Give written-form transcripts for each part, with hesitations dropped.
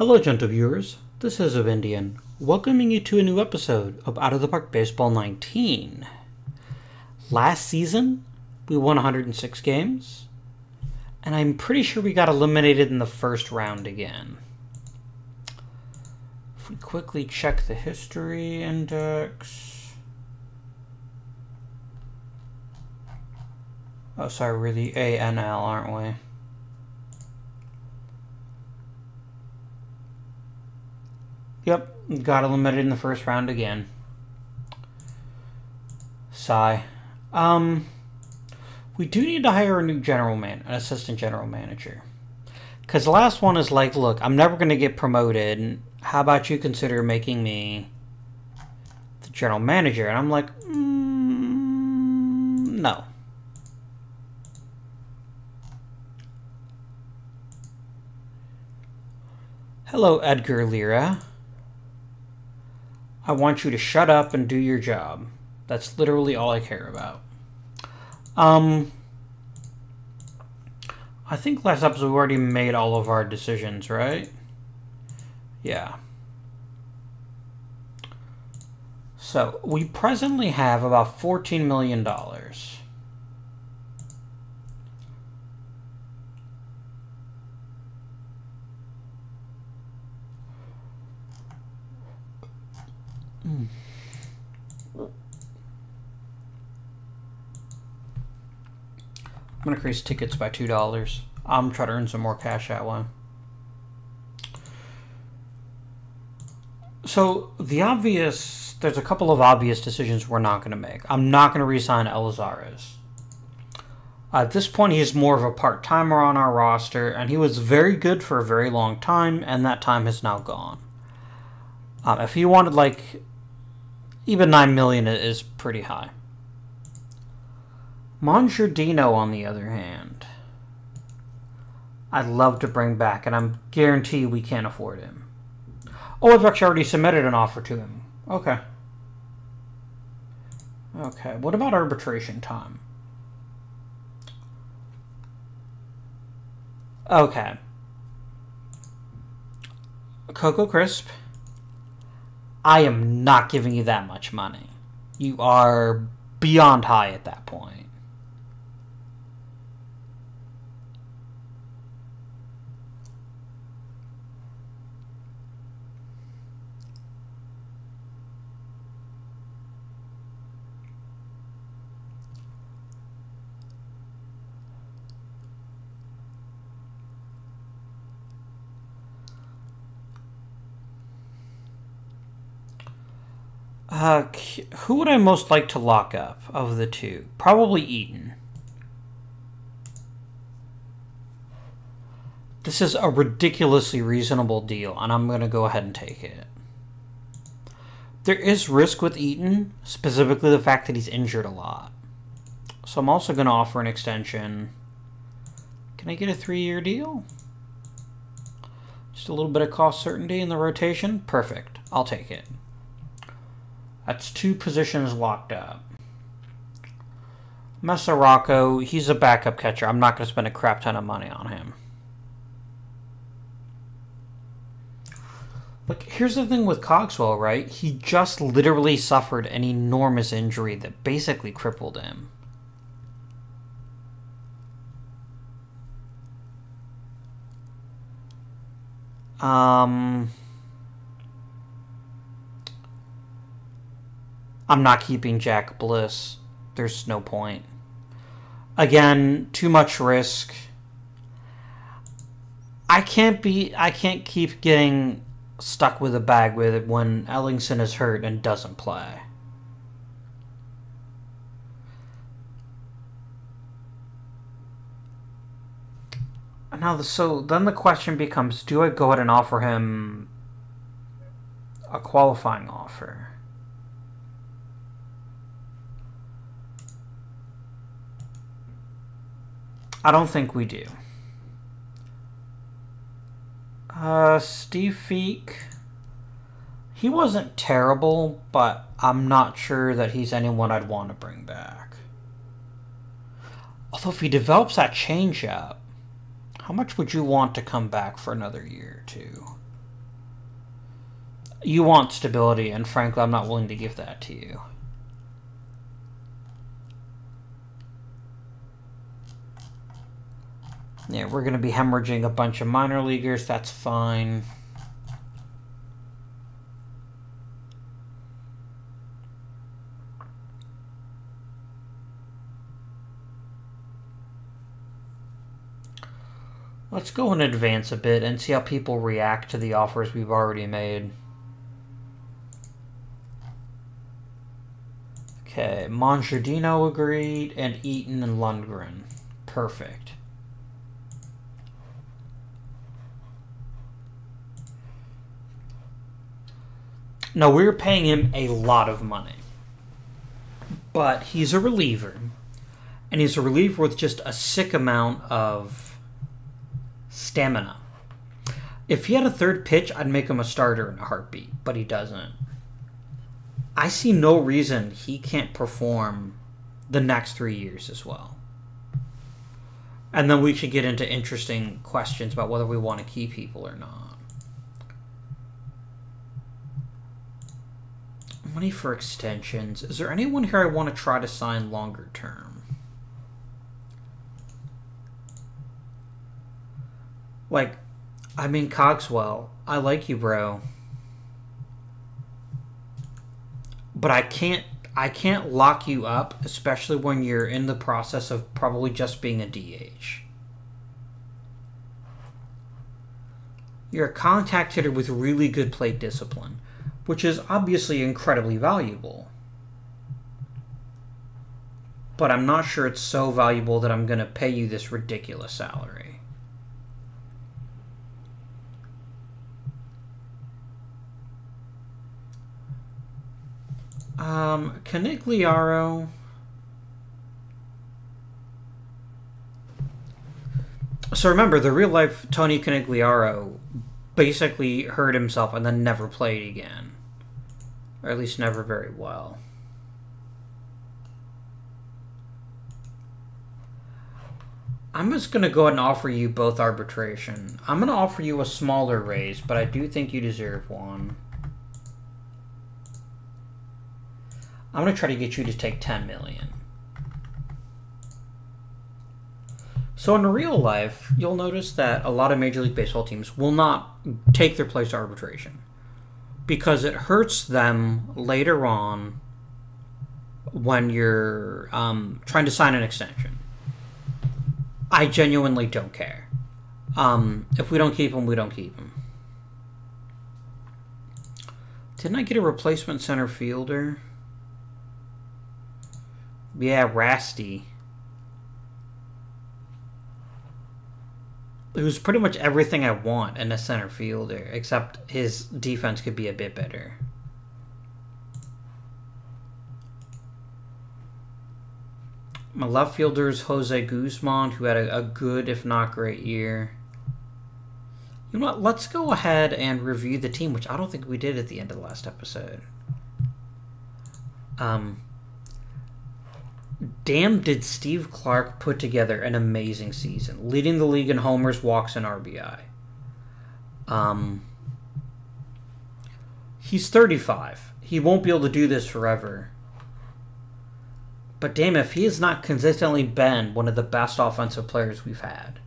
Hello, gentle viewers. This is Indian, welcoming you to a new episode of Out of the Park Baseball 19. Last season, we won 106 games, and I'm pretty sure we got eliminated in the first round again. If we quickly check the history index... Oh, sorry, we're the ANL, aren't we? Yep, got eliminated in the first round again. Sigh. We do need to hire a new an assistant general manager. Because the last one is like, look, I'm never going to get promoted. How about you consider making me the general manager? And I'm like, no. Hello, Edgar Lira. I want you to shut up and do your job. That's literally all I care about. I think last episode we already made all of our decisions, right? Yeah. So, we presently have about $14 million. I'm going to increase tickets by $2. I'm trying to earn some more cash that way. So, there's a couple of obvious decisions we're not going to make. I'm not going to re-sign Elizares. At this point, he's more of a part-timer on our roster, and he was very good for a very long time, and that time has now gone. If he wanted, like, even $9 million is pretty high. Mongiardino, on the other hand, I'd love to bring back, and I'm guarantee we can't afford him. Oh, I've actually already submitted an offer to him. Okay. Okay, what about arbitration time? Okay. Coco Crisp, I am not giving you that much money. You are beyond high at that point. Who would I most like to lock up of the two? Probably Eaton. This is a ridiculously reasonable deal, and I'm going to go ahead and take it. There is risk with Eaton, specifically the fact that he's injured a lot. So I'm also going to offer an extension. Can I get a 3-year deal? Just a little bit of cost certainty in the rotation? Perfect. I'll take it. That's 2 positions locked up. Mesarocco, he's a backup catcher. I'm not going to spend a crap ton of money on him. Look, here's the thing with Cogswell, right? He just literally suffered an enormous injury that basically crippled him. I'm not keeping Jack Bliss. There's no point. Again, too much risk. I can't keep getting stuck with a bag with it when Ellingson is hurt and doesn't play. Now, so then the question becomes, do I go ahead and offer him a qualifying offer? I don't think we do. Steve Feek. He wasn't terrible, but I'm not sure that he's anyone I'd want to bring back. Although if he develops that changeup, how much would you want to come back for another year or two? You want stability, and frankly, I'm not willing to give that to you. Yeah, we're going to be hemorrhaging a bunch of minor leaguers. That's fine. Let's go and advance a bit and see how people react to the offers we've already made. Okay, Mongiardino agreed, and Eaton and Lundgren. Perfect. Now, we're paying him a lot of money. But he's a reliever. And he's a reliever with just a sick amount of stamina. If he had a third pitch, I'd make him a starter in a heartbeat. But he doesn't. I see no reason he can't perform the next 3 years as well. And then we should get into interesting questions about whether we want to keep people or not. Money for extensions. Is there anyone here I want to try to sign longer term? Like, I mean, Cogswell. I like you, bro. But I can't lock you up, especially when you're in the process of probably just being a DH. You're a contact hitter with really good plate discipline, which is obviously incredibly valuable. But I'm not sure it's so valuable that I'm going to pay you this ridiculous salary. Canigliaro. So remember, the real life Tony Canigliaro basically hurt himself and then never played again. Or at least never very well. I'm just going to go ahead and offer you both arbitration. I'm going to offer you a smaller raise, but I do think you deserve one. I'm going to try to get you to take $10 million. So in real life, you'll notice that a lot of Major League Baseball teams will not take their players to arbitration because it hurts them later on when you're trying to sign an extension. I genuinely don't care. If we don't keep them, we don't keep them. Didn't I get a replacement center fielder? Yeah, Rasty. Who's pretty much everything I want in a center fielder, except his defense could be a bit better. My left fielder is Jose Guzman, who had a good, if not great, year. You know what? Let's go ahead and review the team, which I don't think we did at the end of the last episode. Damn, did Steve Clark put together an amazing season, leading the league in homers, walks, and RBI. He's 35. He won't be able to do this forever. But damn, if he has not consistently been one of the best offensive players we've had.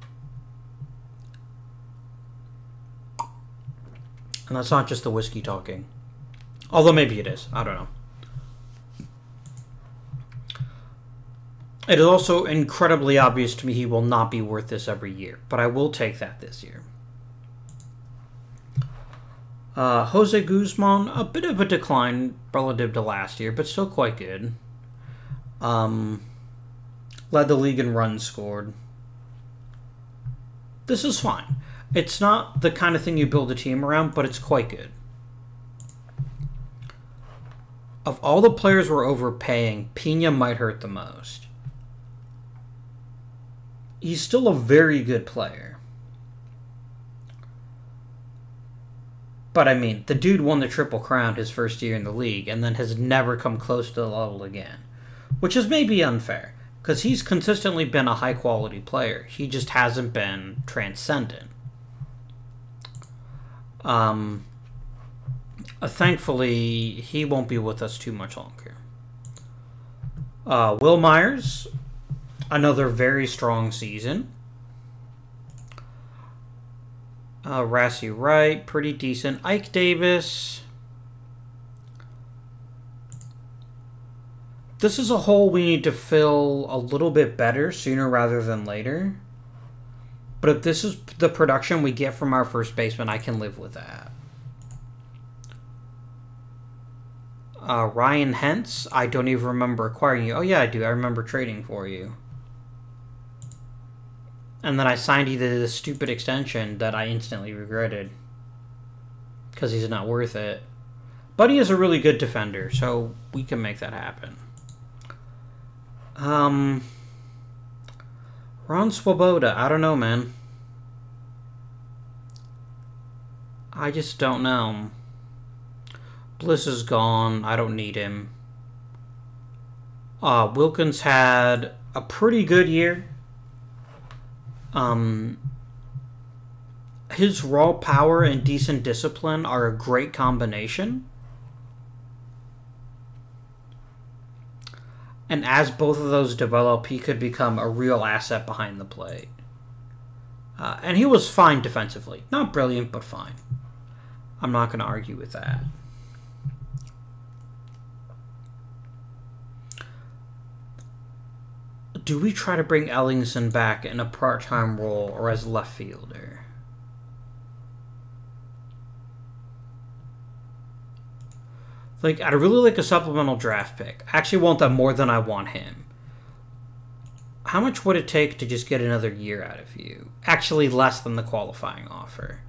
And that's not just the whiskey talking. Although maybe it is. I don't know. It is also incredibly obvious to me he will not be worth this every year, but I will take that this year. Jose Guzman, a bit of a decline relative to last year, but still quite good. Led the league in runs scored. This is fine. It's not the kind of thing you build a team around, but it's quite good. Of all the players we're overpaying, Pena might hurt the most. He's still a very good player. But, I mean, the dude won the Triple Crown his first year in the league and then has never come close to the level again. Which is maybe unfair, because he's consistently been a high-quality player. He just hasn't been transcendent. Thankfully, he won't be with us too much longer. Will Myers, another very strong season. Rassie Wright, pretty decent. Ike Davis. This is a hole we need to fill a little bit better sooner rather than later. But if this is the production we get from our first baseman, I can live with that. Ryan Hentz, I don't even remember acquiring you. Oh yeah, I do. I remember trading for you. And then I signed you to this stupid extension that I instantly regretted. Because he's not worth it. But he is a really good defender, so we can make that happen. Ron Swoboda, I don't know, man. I just don't know. Bliss is gone. I don't need him. Wilkins had a pretty good year. His raw power and decent discipline are a great combination. And as both of those develop, he could become a real asset behind the plate. And he was fine defensively. Not brilliant, but fine. I'm not going to argue with that. Do we try to bring Ellingson back in a part-time role or as left fielder? Like, I'd really like a supplemental draft pick. I actually want that more than I want him. How much would it take to just get another year out of you? Actually, less than the qualifying offer.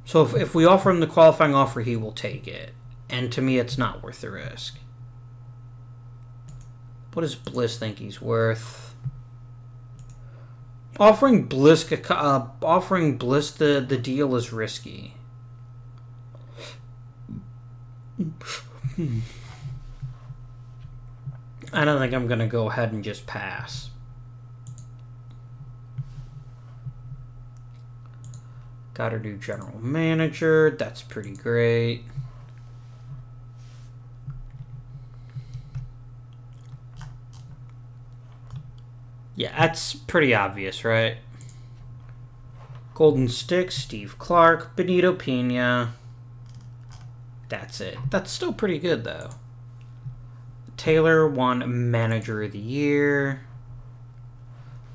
So if we offer him the qualifying offer, he will take it. And to me, it's not worth the risk. What does Bliss think he's worth? Offering Bliss the deal is risky. I don't think I'm going to go ahead and just pass. Got to do general manager. That's pretty great. Yeah, that's pretty obvious, right? Golden Stick, Steve Clark, Benito Pena. That's it. That's still pretty good, though. Taylor won Manager of the Year.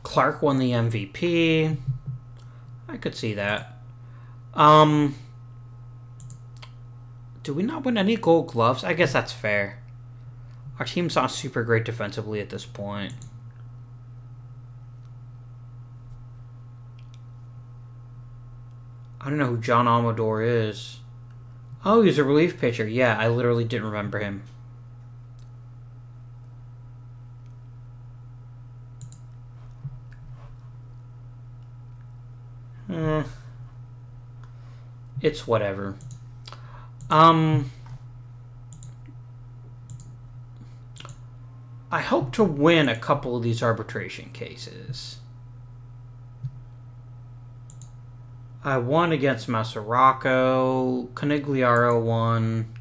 Clark won the MVP. I could see that. Do we not win any Gold Gloves? I guess that's fair. Our team's not super great defensively at this point. I don't know who John Amador is. Oh, he's a relief pitcher. Yeah, I literally didn't remember him. It's whatever. I hope to win a couple of these arbitration cases. I won against Massaraco. Conigliaro won.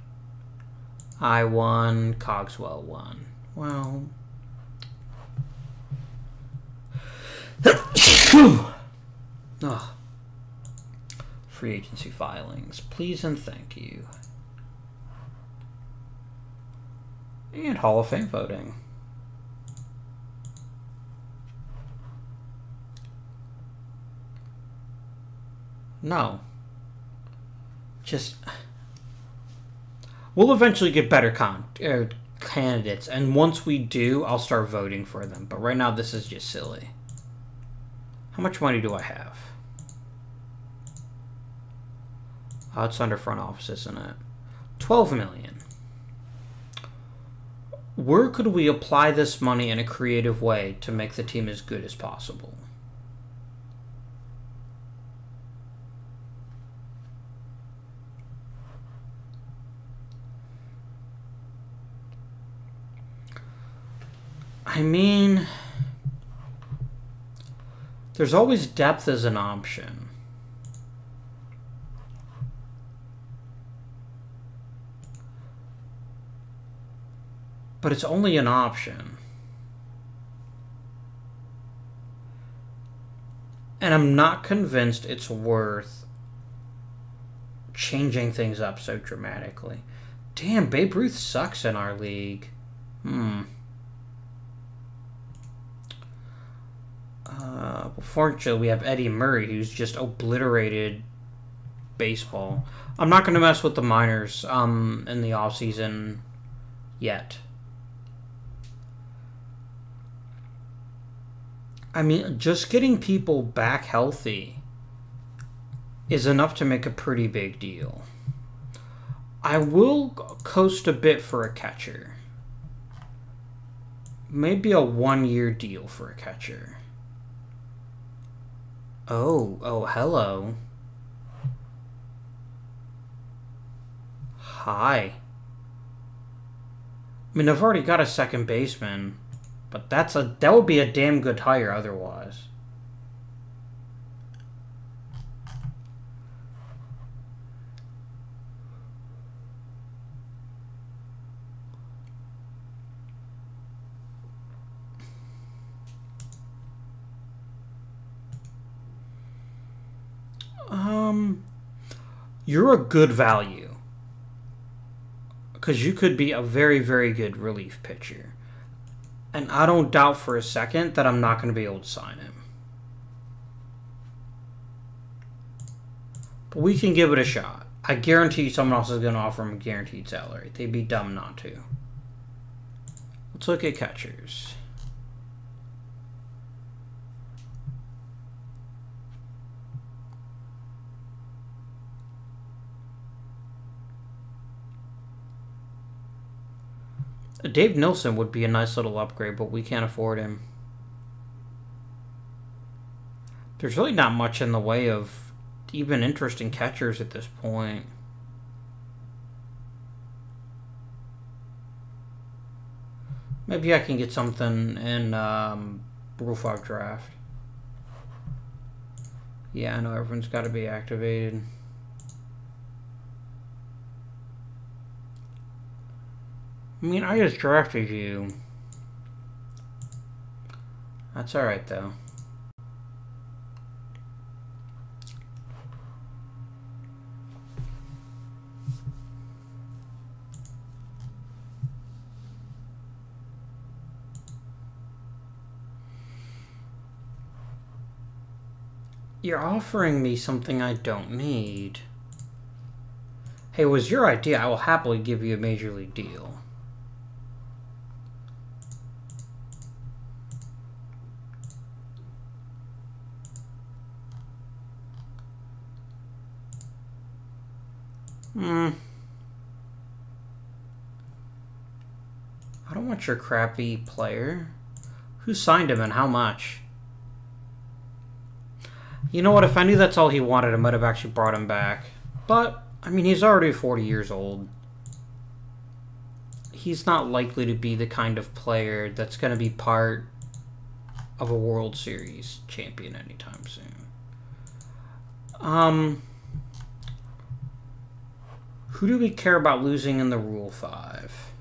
I won. Cogswell won. Well. Oh. Free agency filings. Please and thank you. And Hall of Fame voting. No. Just... We'll eventually get better candidates, and once we do, I'll start voting for them. But right now, this is just silly. How much money do I have? Oh, it's under front office, isn't it? 12 million. Where could we apply this money in a creative way to make the team as good as possible? I mean, there's always depth as an option. But it's only an option. And I'm not convinced it's worth changing things up so dramatically. Damn, Babe Ruth sucks in our league. Fortunately, we have Eddie Murray, who's just obliterated baseball. I'm not going to mess with the minors in the offseason yet. I mean, just getting people back healthy is enough to make a pretty big deal. I will coast a bit for a catcher. Maybe a 1-year deal for a catcher. Oh, hello. Hi. I mean, I've already got a second baseman, but that would be a damn good hire otherwise. You're a good value. Because you could be a very, very good relief pitcher. And I don't doubt for a second that I'm not going to be able to sign him. But we can give it a shot. I guarantee someone else is going to offer him a guaranteed salary. They'd be dumb not to. Let's look at catchers. Dave Nilsson would be a nice little upgrade, but we can't afford him. There's really not much in the way of even interesting catchers at this point. Maybe I can get something in Rule 5 draft. Yeah, I know everyone's got to be activated. I mean, I just drafted you. That's alright, though. You're offering me something I don't need. Hey, it was your idea. I will happily give you a major league deal. I don't want your crappy player. Who signed him and how much? You know what? If I knew that's all he wanted, I might have actually brought him back. But, I mean, he's already 40 years old. He's not likely to be the kind of player that's going to be part of a World Series champion anytime soon. Who do we care about losing in the Rule 5?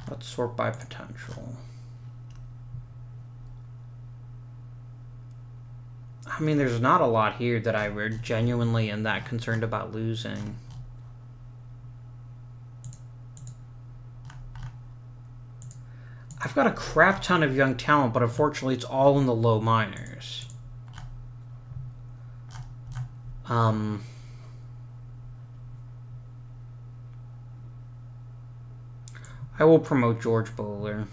Let's sort by potential. I mean, there's not a lot here that I genuinely am that concerned about losing. I've got a crap ton of young talent, but unfortunately it's all in the low minors. I will promote George Bowler.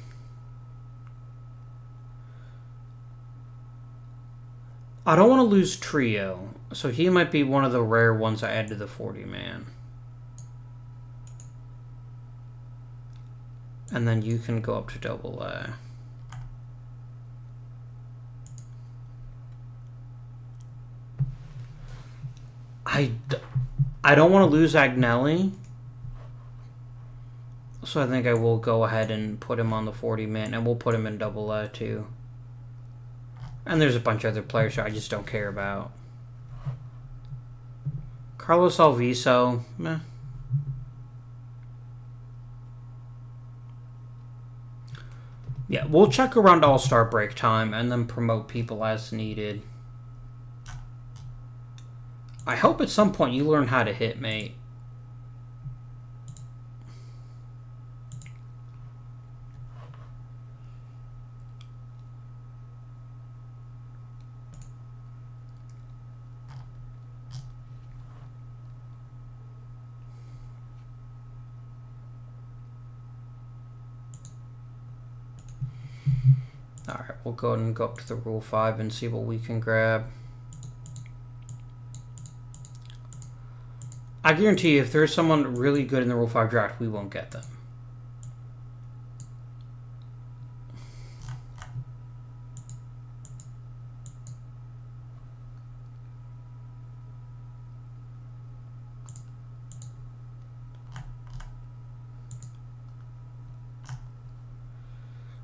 I don't want to lose Trio, so he might be one of the rare ones I add to the 40-man. And then you can go up to AA. I don't want to lose Agnelli, so I think I will go ahead and put him on the 40-man, and we'll put him in AA too. And there's a bunch of other players I just don't care about. Carlos Alviso, meh. Yeah, we'll check around All-Star break time and then promote people as needed. I hope at some point you learn how to hit, mate. Alright, we'll go ahead and go up to the Rule 5 and see what we can grab. I guarantee you, if there's someone really good in the Rule 5 draft, we won't get them.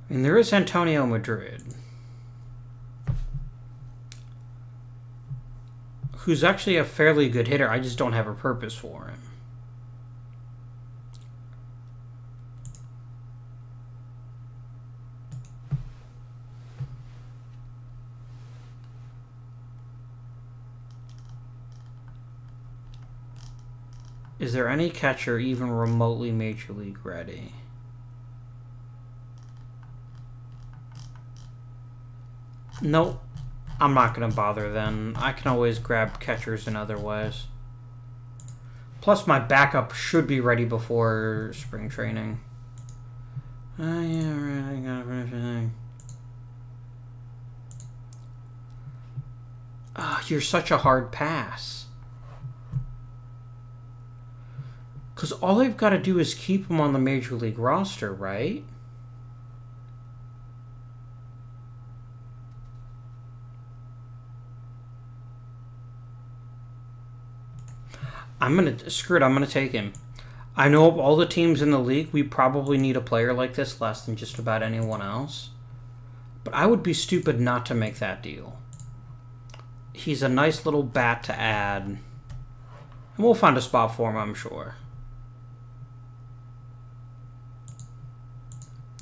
I mean, there is Antonio Madrid, who's actually a fairly good hitter. I just don't have a purpose for him. Is there any catcher even remotely Major League ready? Nope. I'm not going to bother then. I can always grab catchers in other ways. Plus, my backup should be ready before spring training. Oh, yeah, right. I got everything. Ah, you're such a hard pass. Because all they've got to do is keep him on the Major League roster, right? Screw it, I'm gonna take him. I know of all the teams in the league, we probably need a player like this less than just about anyone else. But I would be stupid not to make that deal. He's a nice little bat to add. And we'll find a spot for him, I'm sure.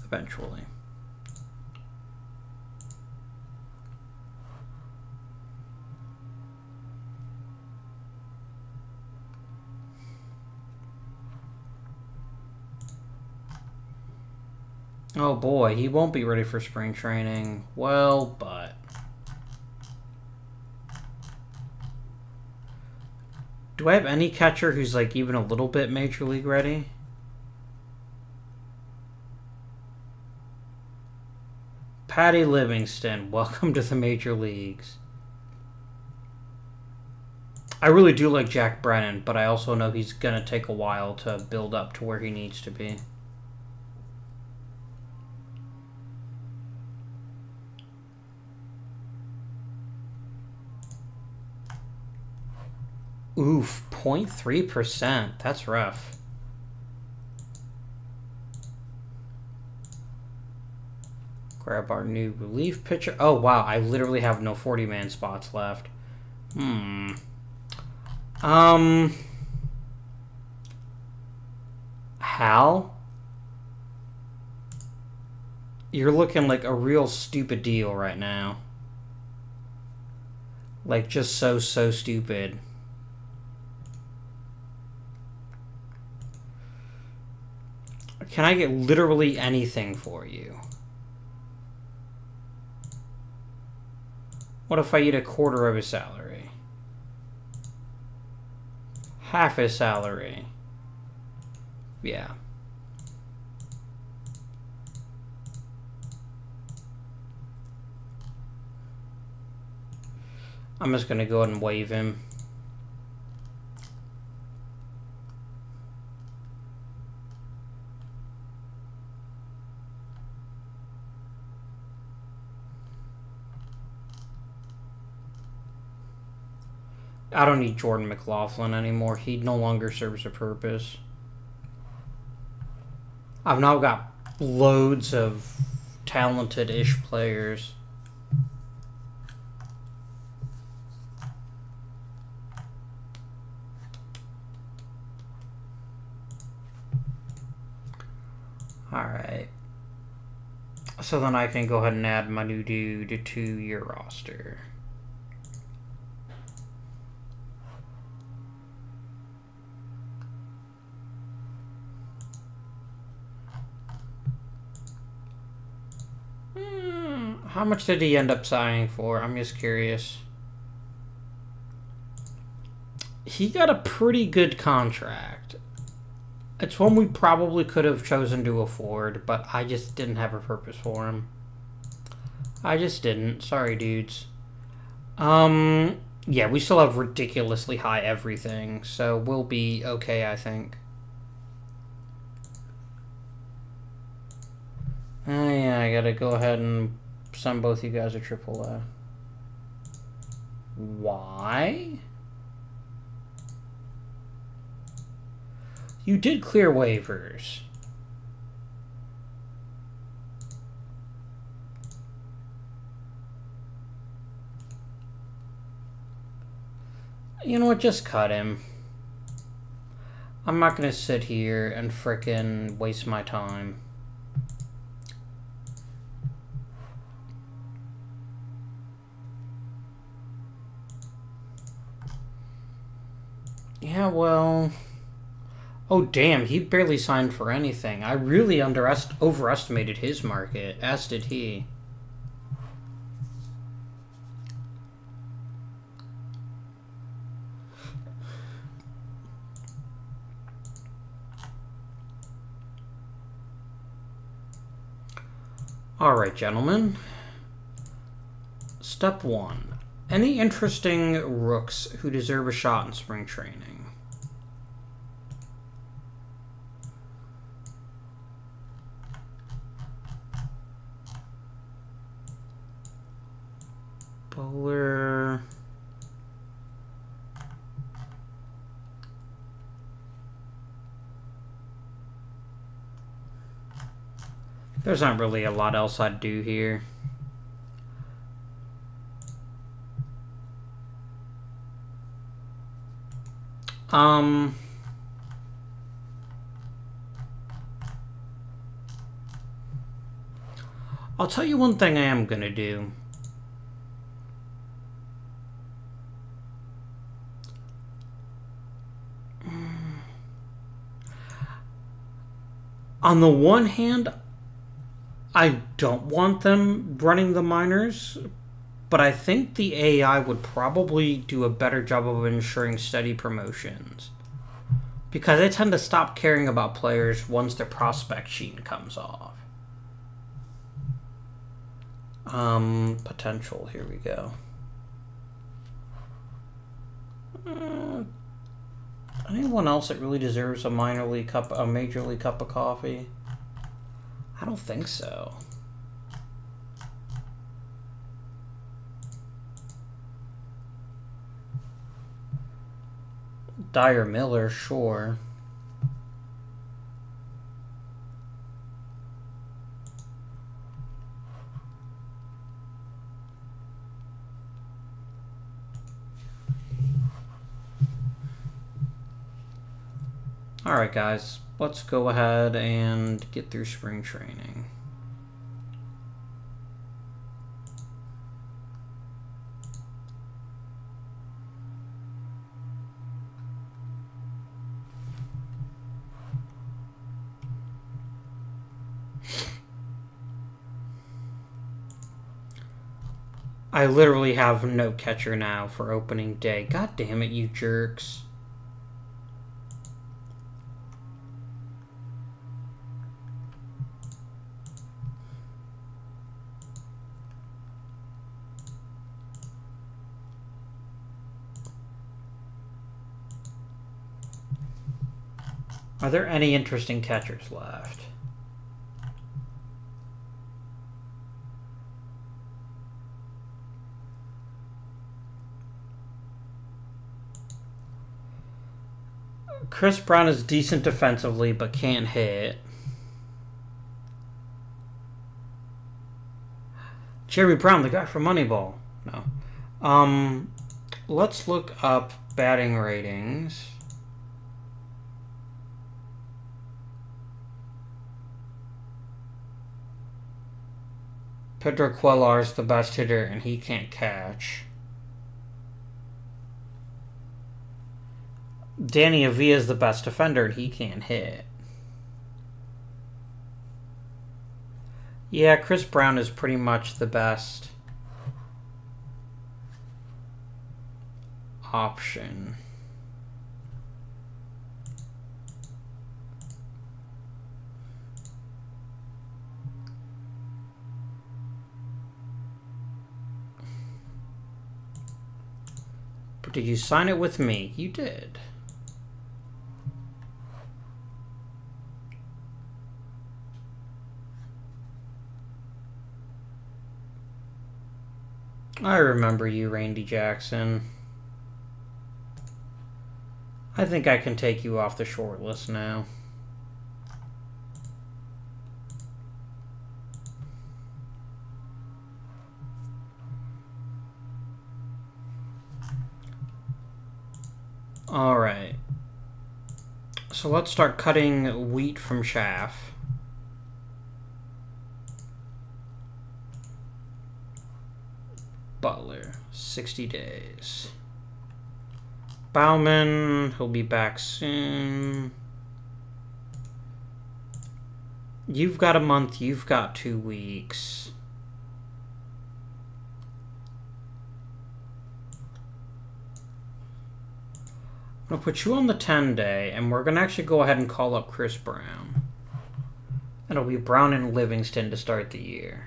Eventually. Oh boy, he won't be ready for spring training. Well, but... Do I have any catcher who's like even a little bit Major League ready? Patty Livingston, welcome to the Major Leagues. I really do like Jack Brennan, but I also know he's going to take a while to build up to where he needs to be. Oof, 0.3%. That's rough. Grab our new relief pitcher. Oh, wow. I literally have no 40-man spots left. Hal? You're looking like a real stupid deal right now. Like, just so stupid. Can I get literally anything for you? What if I eat a quarter of his salary? Half his salary. Yeah. I'm just going to go ahead and waive him. I don't need Jordan McLaughlin anymore. He no longer serves a purpose. I've now got loads of talented-ish players. Alright. So then I can go ahead and add my new dude to your roster. How much did he end up signing for? I'm just curious. He got a pretty good contract. It's one we probably could have chosen to afford, but I just didn't have a purpose for him. I just didn't. Sorry, dudes. Yeah, we still have ridiculously high everything, so we'll be okay, I think. Oh, yeah, I gotta go ahead and send both you guys a AAA. Why? You did clear waivers. You know what? Just cut him. I'm not gonna sit here and frickin' waste my time. Yeah, well... Oh, damn, he barely signed for anything. I really overestimated his market, as did he. Alright, gentlemen. Step 1. Any interesting rooks who deserve a shot in spring training? Bowler. There's not really a lot else I'd do here. I'll tell you one thing I am gonna do. On the one hand, I don't want them running the minors, but I think the AI would probably do a better job of ensuring steady promotions. Because they tend to stop caring about players once their prospect sheet comes off. Potential, here we go. Anyone else that really deserves a major league cup of coffee? I don't think so. Dyer Miller, sure. Alright guys, let's go ahead and get through spring training. I literally have no catcher now for opening day. God damn it, you jerks. Are there any interesting catchers left? Chris Brown is decent defensively, but can't hit. Jerry Brown, the guy from Moneyball. No. Let's look up batting ratings. Pedro Cuellar's the best hitter, and he can't catch. Danny Avia's the best defender, and he can't hit. Yeah, Chris Brown is pretty much the best option. But did you sign it with me? You did. I remember you, Randy Jackson. I think I can take you off the short list now. Alright. So let's start cutting wheat from chaff. Butler, 60 days. Bauman, he'll be back soon. You've got a month, you've got 2 weeks. I'm going to put you on the 10-day, and we're going to actually go ahead and call up Chris Brown. And it'll be Brown and Livingston to start the year.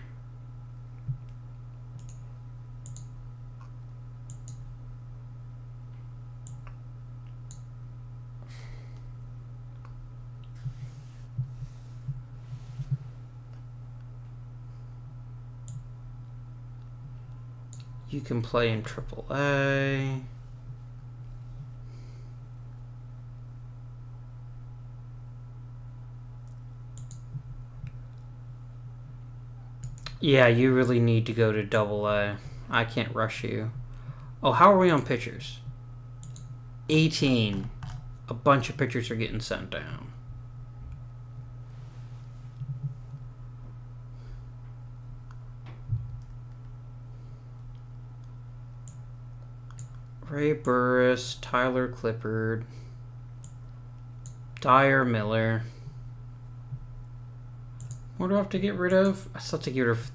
You can play in AAA. Yeah, you really need to go to AA. I can't rush you. Oh, how are we on pitchers? 18. A bunch of pitchers are getting sent down. Ray Burris, Tyler Clippard, Dyer Miller. What do I have to get rid of? I still have to get rid of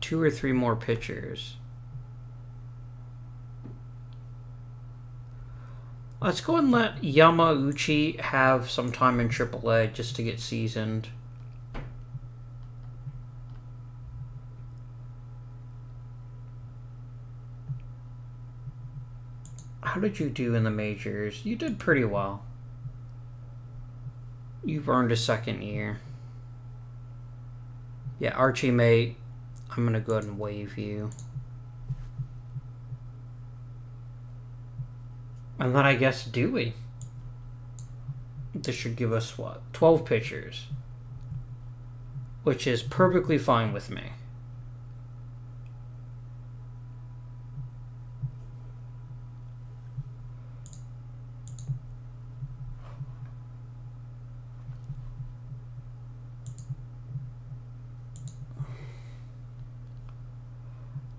2 or 3 more pitchers. Let's go and let Yamauchi have some time in AAA just to get seasoned. How did you do in the majors? You did pretty well. You've earned a 2nd year. Yeah, Archie Mate, I'm going to go ahead and waive you. And then I guess Dewey. This should give us, what, 12 pitchers. Which is perfectly fine with me.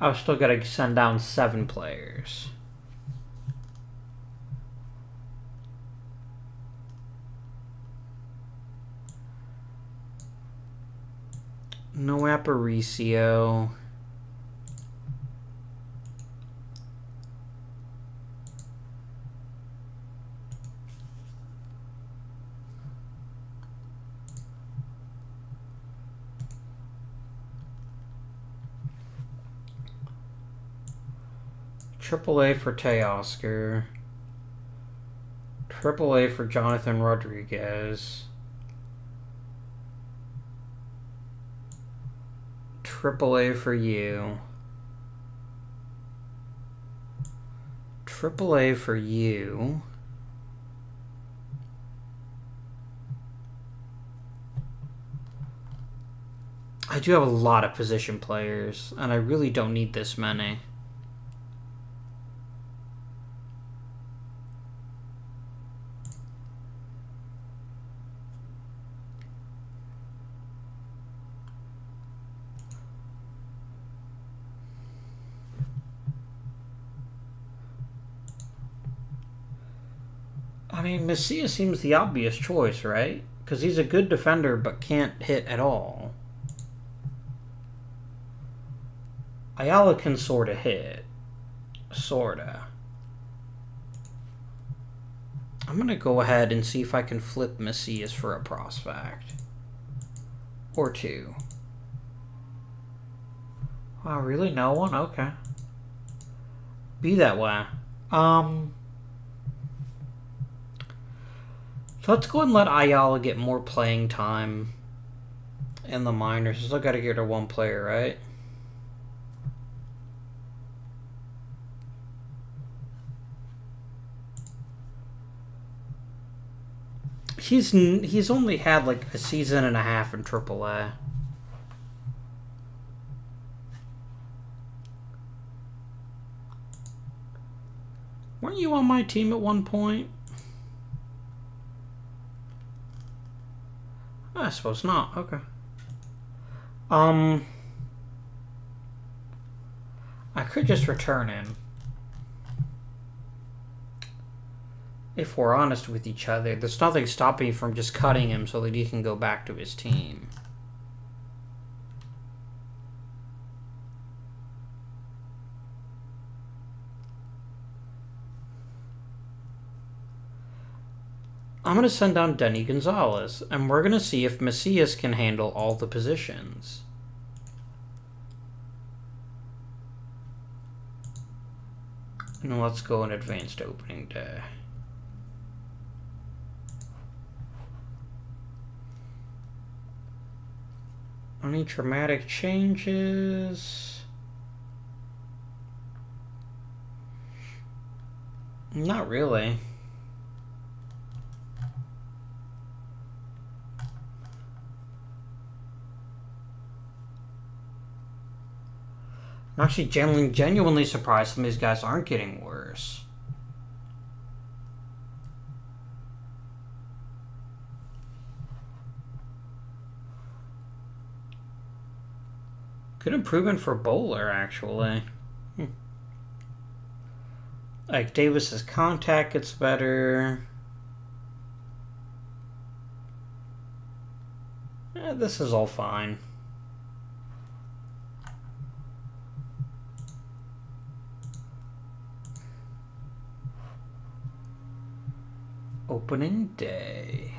I've still got to send down 7 players. No Aparicio. AAA for Teoscar. AAA for Jonathan Rodriguez. AAA for you. AAA for you. I do have a lot of position players, and I really don't need this many. I mean, Messia seems the obvious choice, right? Because he's a good defender, but can't hit at all. Ayala can sort of hit. Sorta. I'm going to go ahead and see if I can flip Messias for a prospect. Or two. Wow, really? No one? Okay. Be that way. So let's go ahead and let Ayala get more playing time in the minors. Still got to get her one player, right? He's only had like a season and a half in AAA. Weren't you on my team at one point? I suppose not. Okay. I could just return him. If we're honest with each other, there's nothing stopping me from just cutting him so that he can go back to his team. I'm going to send down Denny Gonzalez, and we're going to see if Messias can handle all the positions. And let's go in advanced opening day. Any traumatic changes? Not really. I'm actually genuinely surprised some of these guys aren't getting worse. Good improvement for Bowler, actually. Like, Davis's contact gets better. This is all fine. Opening day.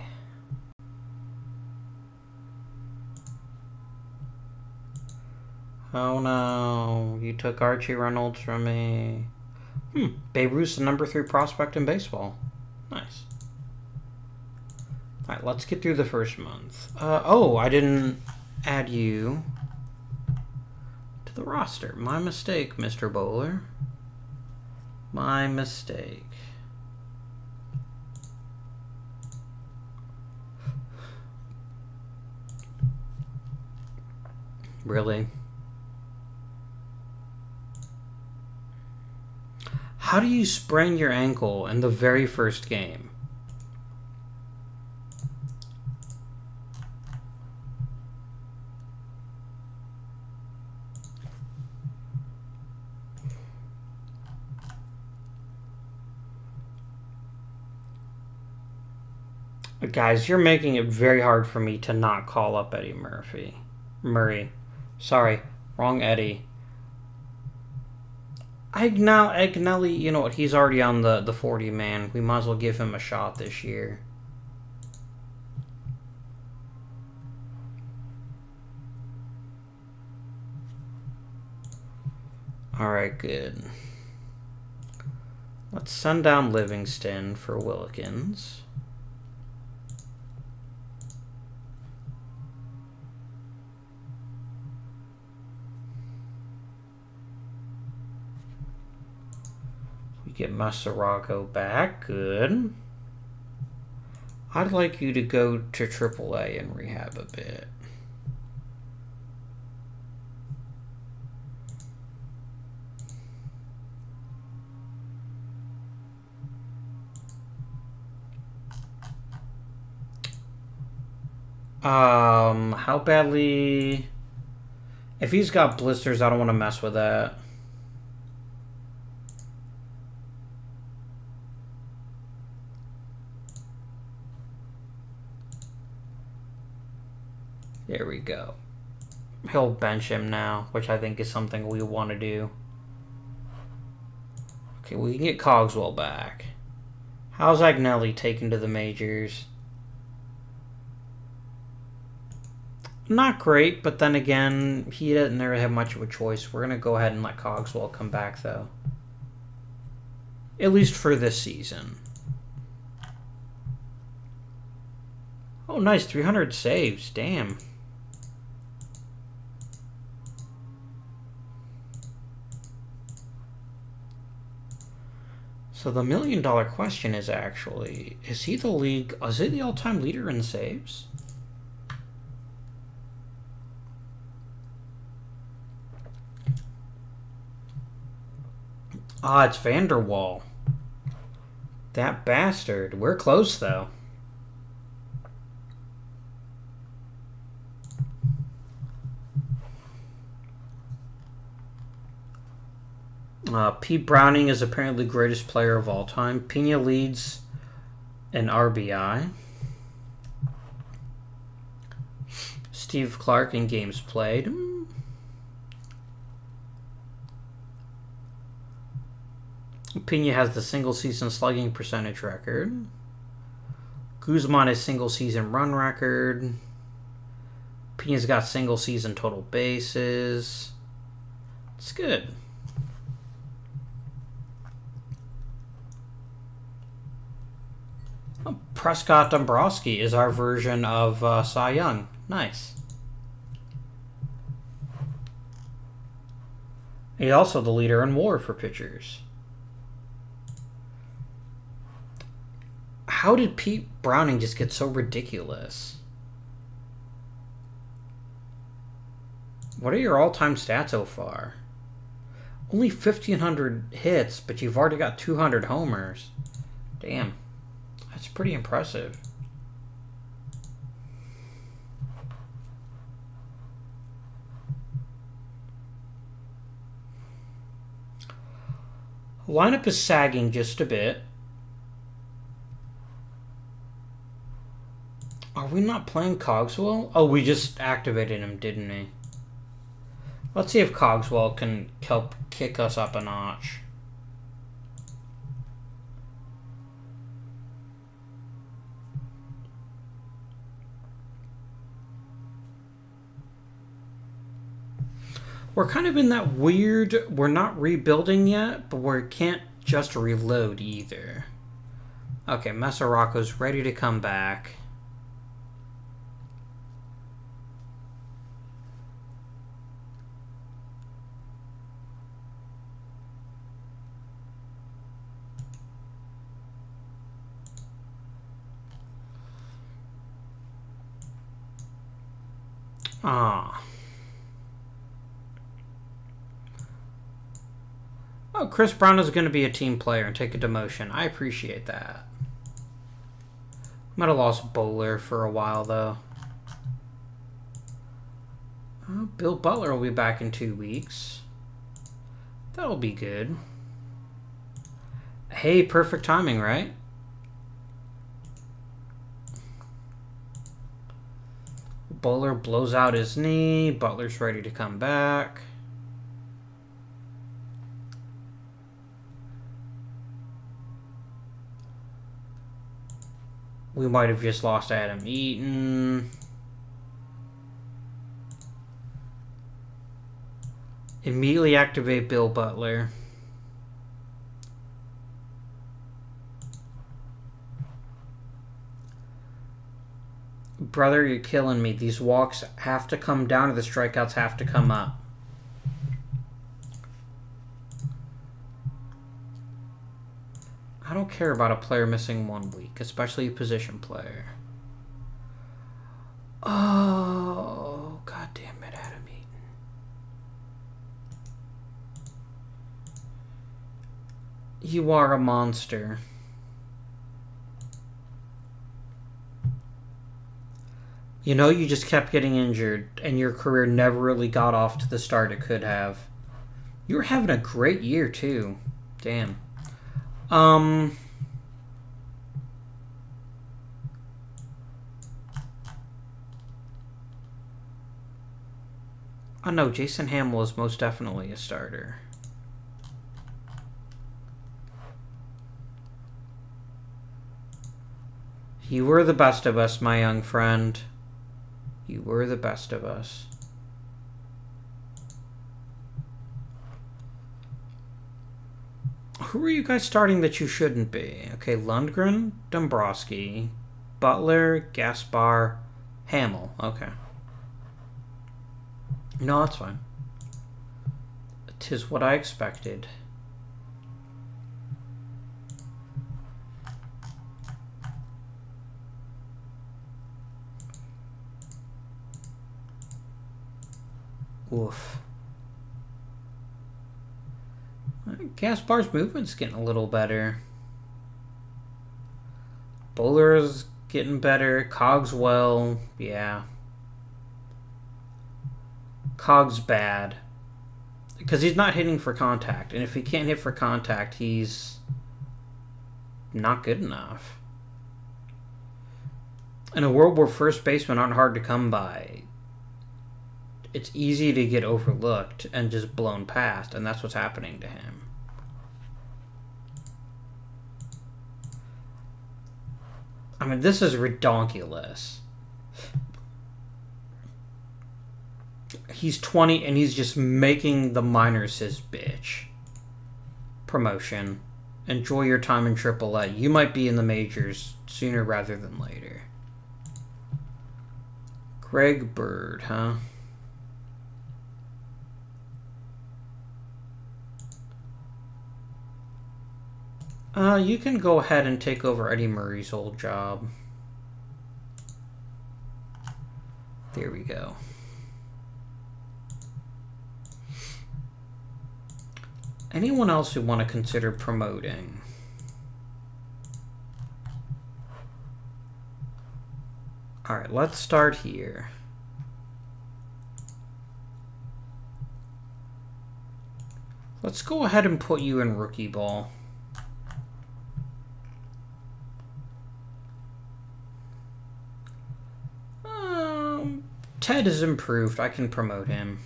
Oh no, you took Archie Reynolds from me. Babe Ruth's the #3 prospect in baseball. Nice. Alright, let's get through the first month. Oh, I didn't add you to the roster. My mistake, Mr. Bowler. My mistake. Really? How do you sprain your ankle in the very first game? Guys, you're making it very hard for me to not call up Eddie Murray. Sorry, wrong Eddie. Agnelli, you know what, he's already on the 40-man. We might as well give him a shot this year. Alright, good. Let's send down Livingston for Wilkins. Get Masarago back. Good. I'd like you to go to AAA and rehab a bit. How badly... If he's got blisters, I don't want to mess with that. There we go. He'll bench him now, which I think is something we want to do. Okay, we can get Cogswell back. How's Agnelli taken to the majors? Not great, but then again, he doesn't really have much of a choice. We're going to go ahead and let Cogswell come back, though. At least for this season. Oh, nice. 300 saves. Damn. So the $1 million question is actually, is he the all-time leader in saves? Ah, it's Vanderwall. That bastard. We're close, though. Pete Browning is apparently the greatest player of all time. Pena leads in RBI. Steve Clark in games played. Pena has the single-season slugging percentage record. Guzman has single-season run record. Pena's got single-season total bases. It's good. Oh, Prescott Dombrowski is our version of Cy Young. Nice. He's also the leader in WAR for pitchers. How did Pete Browning just get so ridiculous? What are your all-time stats so far? Only 1,500 hits, but you've already got 200 homers. Damn. That's pretty impressive. Lineup is sagging just a bit. Are we not playing Cogswell? Oh, we just activated him, didn't we? Let's see if Cogswell can help kick us up a notch. We're kind of in that weird, we're not rebuilding yet, but we can't just reload either. Okay, Mesoraco's ready to come back. Oh, Chris Brown is going to be a team player and take a demotion. I appreciate that. Might have lost Bowler for a while, though. Oh, Bill Butler will be back in 2 weeks. That'll be good. Hey, perfect timing, right? Bowler blows out his knee. Butler's ready to come back. We might have just lost Adam Eaton. Immediately activate Bill Butler. Brother, you're killing me. These walks have to come down or the strikeouts have to come up. I don't care about a player missing 1 week, especially a position player. Oh, god damn it, Adam Eaton. You are a monster. You know, you just kept getting injured, and your career never really got off to the start it could have. You were having a great year, too. Damn. Oh no, Jason Hamill is most definitely a starter. You were the best of us, my young friend. You were the best of us. Who are you guys starting that you shouldn't be? Okay, Lundgren, Dombrowski, Butler, Gaspar, Hamill. Okay. No, that's fine. 'Tis what I expected. Oof. Gaspar's movement's getting a little better. Bowler's getting better. Cogswell, yeah. Cog's bad. Because he's not hitting for contact. And if he can't hit for contact, he's not good enough. In a world where first basemen aren't hard to come by, it's easy to get overlooked and just blown past, and that's what's happening to him. I mean, this is redonkulous. He's 20 and he's just making the minors his bitch. Promotion. Enjoy your time in AAA. You might be in the majors sooner rather than later. Greg Bird, huh? You can go ahead and take over Eddie Murray's old job. There we go. Anyone else who want to consider promoting? Alright, let's start here. Let's go ahead and put you in rookie ball. Ted has improved. I can promote him.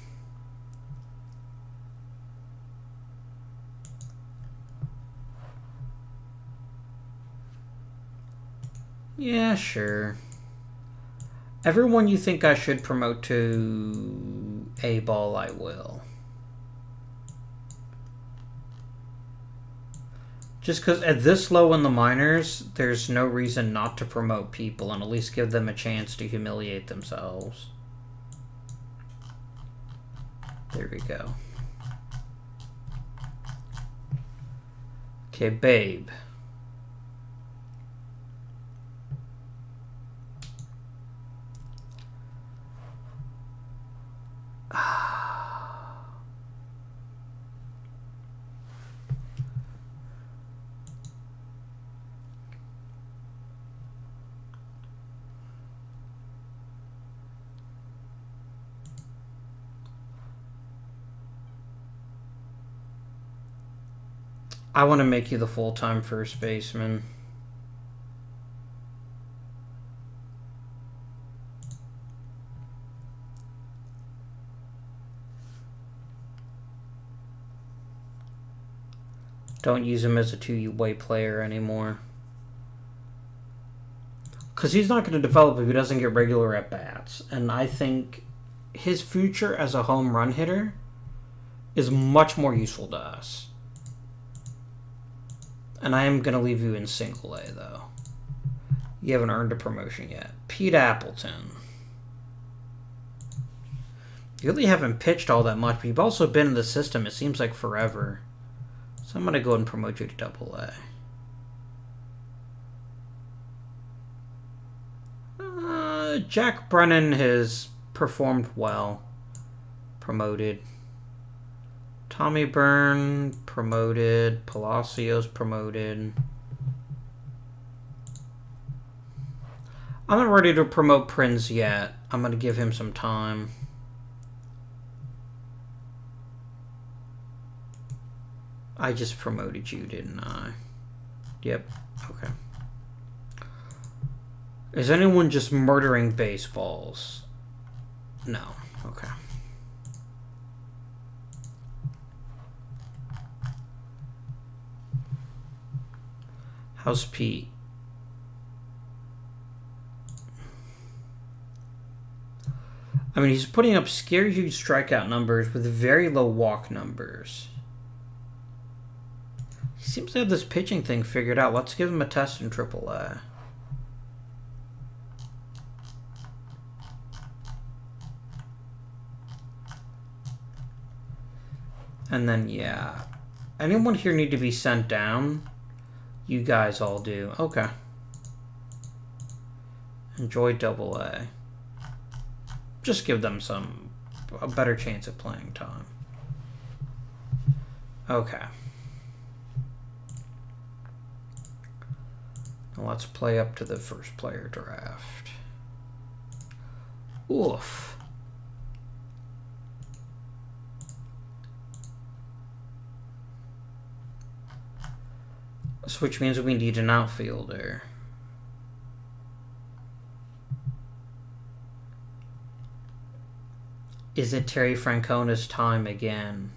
Yeah, sure. Everyone you think I should promote to A-ball, I will. Just because at this low in the minors, there's no reason not to promote people and at least give them a chance to humiliate themselves. There we go. Okay, Babe. I want to make you the full-time first baseman. Don't use him as a two-way player anymore. Because he's not going to develop if he doesn't get regular at-bats. And I think his future as a home run hitter is much more useful to us. And I am going to leave you in single A, though. You haven't earned a promotion yet. Pete Appleton. You really haven't pitched all that much, but you've also been in the system, it seems like forever. So I'm going to go ahead and promote you to Double A. Jack Brennan has performed well. Promoted. Tommy Byrne, promoted. Palacios, promoted. I'm not ready to promote Prince yet. I'm going to give him some time. I just promoted you, didn't I? Yep. Okay. Is anyone just murdering baseballs? No. Okay. How's Pete? I mean, he's putting up scary huge strikeout numbers with very low walk numbers. He seems to have this pitching thing figured out. Let's give him a test in AAA. And then, yeah. Anyone here need to be sent down? You guys all do. Okay. Enjoy AA. Just give them a better chance of playing time. Okay. Now let's play up to the first player draft. Oof. So which means we need an outfielder. Is it Terry Francona's time again?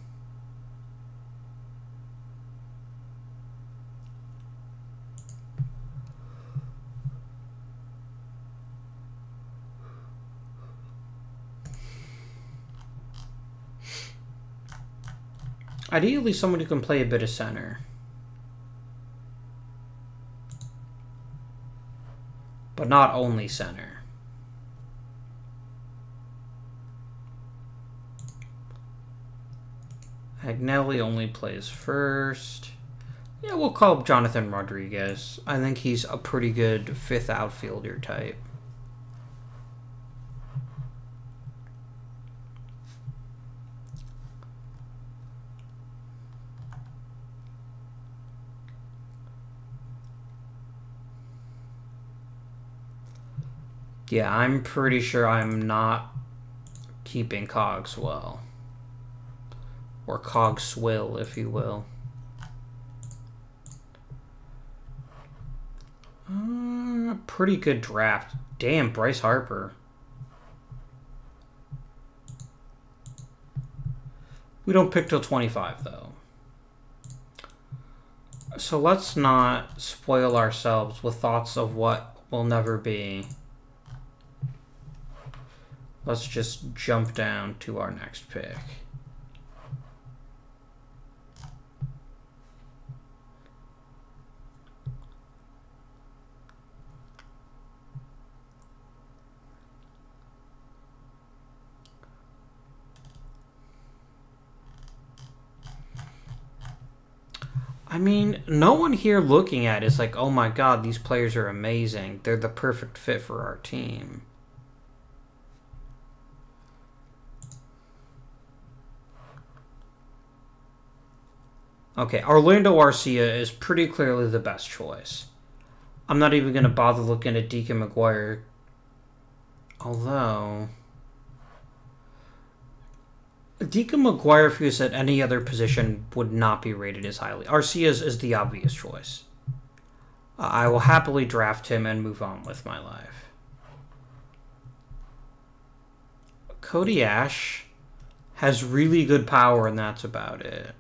Ideally, someone who can play a bit of center. But not only center. Agnelli only plays first. Yeah, we'll call up Jonathan Rodriguez. I think he's a pretty good fifth outfielder type. Yeah, I'm pretty sure I'm not keeping Cogswell. Or Cogswill, if you will. Pretty good draft. Damn, Bryce Harper. We don't pick till 25, though. So let's not spoil ourselves with thoughts of what will never be. Let's just jump down to our next pick. I mean, no one here looking at it is like, oh my god, these players are amazing. They're the perfect fit for our team. Okay, Orlando Arcia is pretty clearly the best choice. I'm not even going to bother looking at Deacon McGuire. Although... Deacon McGuire, if he was at any other position, would not be rated as highly. Arcia is the obvious choice. I will happily draft him and move on with my life. Cody Ash has really good power, and that's about it.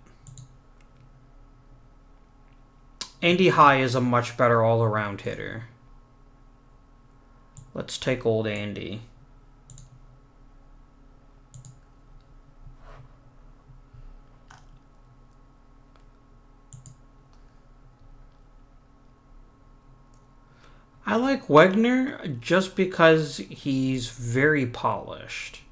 Andy High is a much better all-around hitter. Let's take old Andy. I like Wegner just because he's very polished.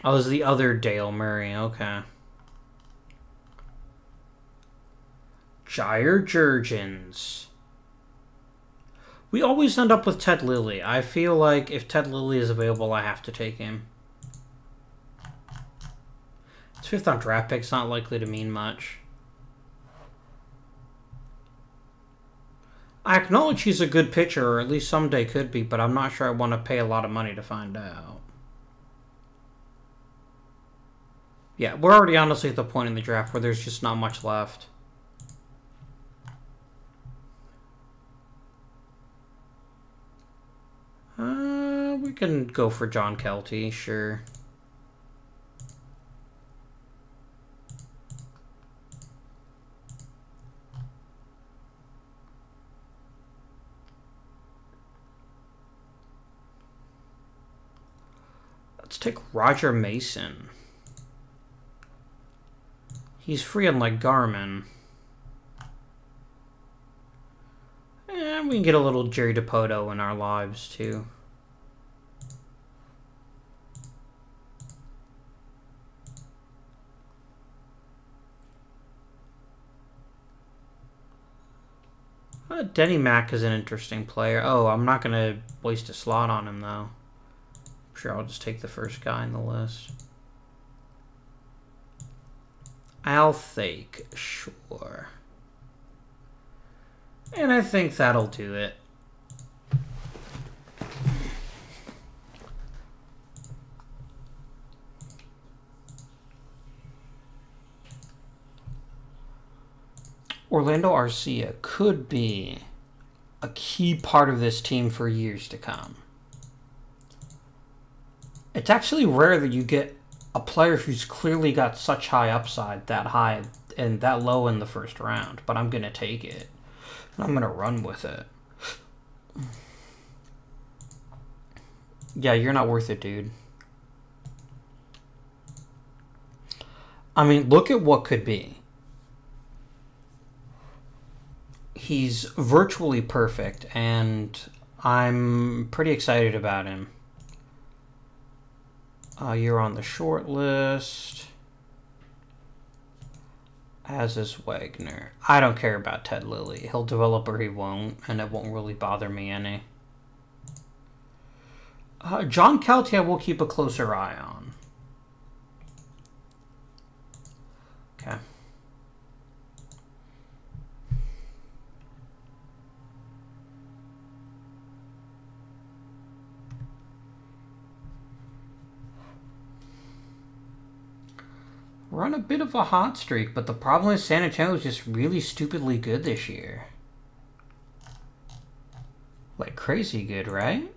Oh, this is the other Dale Murray. Okay. Jair Jurgens. We always end up with Ted Lilly. I feel like if Ted Lilly is available, I have to take him. It's fifth on draft pick's not likely to mean much. I acknowledge he's a good pitcher, or at least someday could be, but I'm not sure I want to pay a lot of money to find out. Yeah, we're already honestly at the point in the draft where there's just not much left. We can go for John Kelty, sure. Let's take Roger Mason. He's free unlike Garmin. And we can get a little Jerry DiPoto in our lives, too. Denny Mack is an interesting player. Oh, I'm not going to waste a slot on him, though. I'm sure I'll just take the first guy in the list. I'll think, sure. And I think that'll do it. Orlando Arcia could be a key part of this team for years to come. It's actually rare that you get a player who's clearly got such high upside, that high and that low in the first round, but I'm going to take it. I'm going to run with it. Yeah, you're not worth it, dude. I mean, look at what could be. He's virtually perfect, and I'm pretty excited about him. You're on the short list. As is Wagner. I don't care about Ted Lilly. He'll develop or he won't, and it won't really bother me any. John Kelty I will keep a closer eye on. Okay. We're on a bit of a hot streak, but the problem is San Antonio is just really stupidly good this year. Like crazy good, right?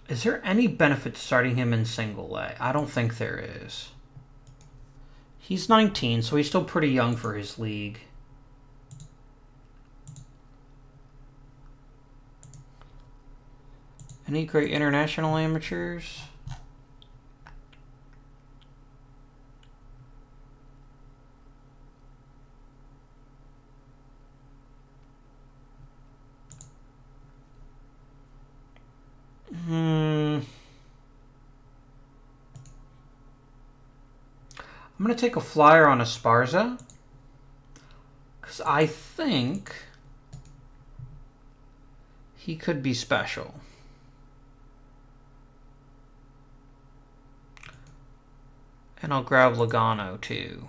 Is there any benefit to starting him in single A? I don't think there is. He's 19, so he's still pretty young for his league. Any great international amateurs? I'm going to take a flyer on Esparza, because I think he could be special. And I'll grab Logano too.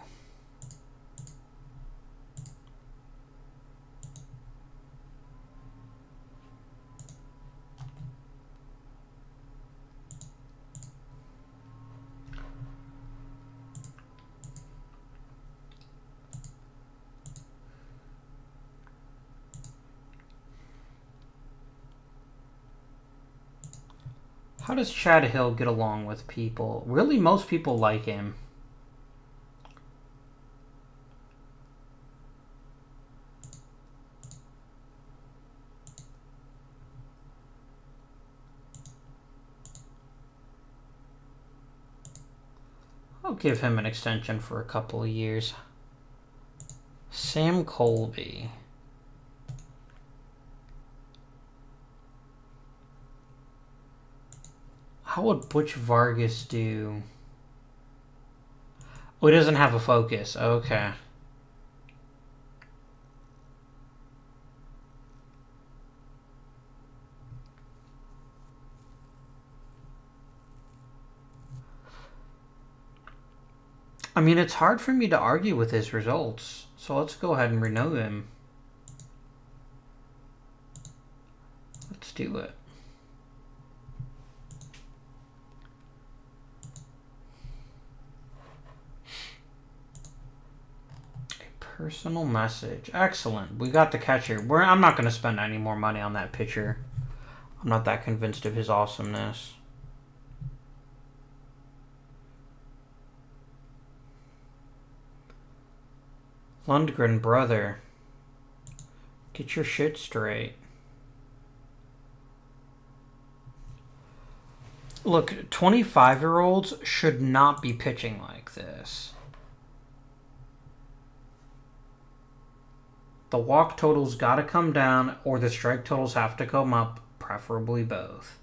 How does Chad Hill get along with people? Really, most people like him. I'll give him an extension for a couple of years. Sam Colby. How would Butch Vargas do? Oh, he doesn't have a focus. Okay. I mean, it's hard for me to argue with his results, so let's go ahead and renew him. Let's do it. Personal message. Excellent. We got the catcher. I'm not going to spend any more money on that pitcher. I'm not that convinced of his awesomeness. Lundgren, brother. Get your shit straight. Look, 25-year-olds should not be pitching like this. The walk totals got to come down, or the strike totals have to come up, preferably both.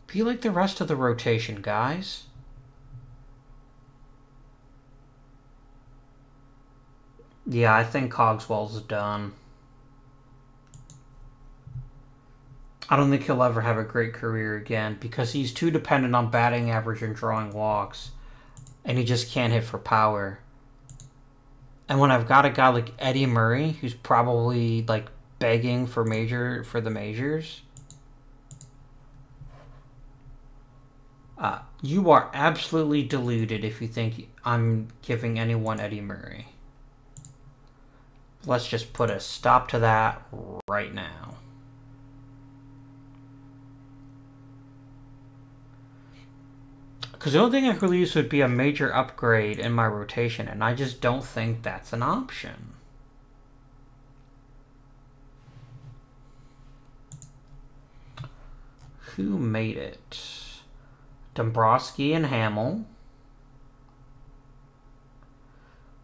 Be like the rest of the rotation, guys. Yeah, I think Cogswell's done. I don't think he'll ever have a great career again because he's too dependent on batting average and drawing walks. And he just can't hit for power. And when I've got a guy like Eddie Murray, who's probably like begging for the majors, you are absolutely deluded if you think I'm giving anyone Eddie Murray. Let's just put a stop to that right now. Because the only thing I could use would be a major upgrade in my rotation, and I just don't think that's an option. Who made it? Dombrowski and Hamill.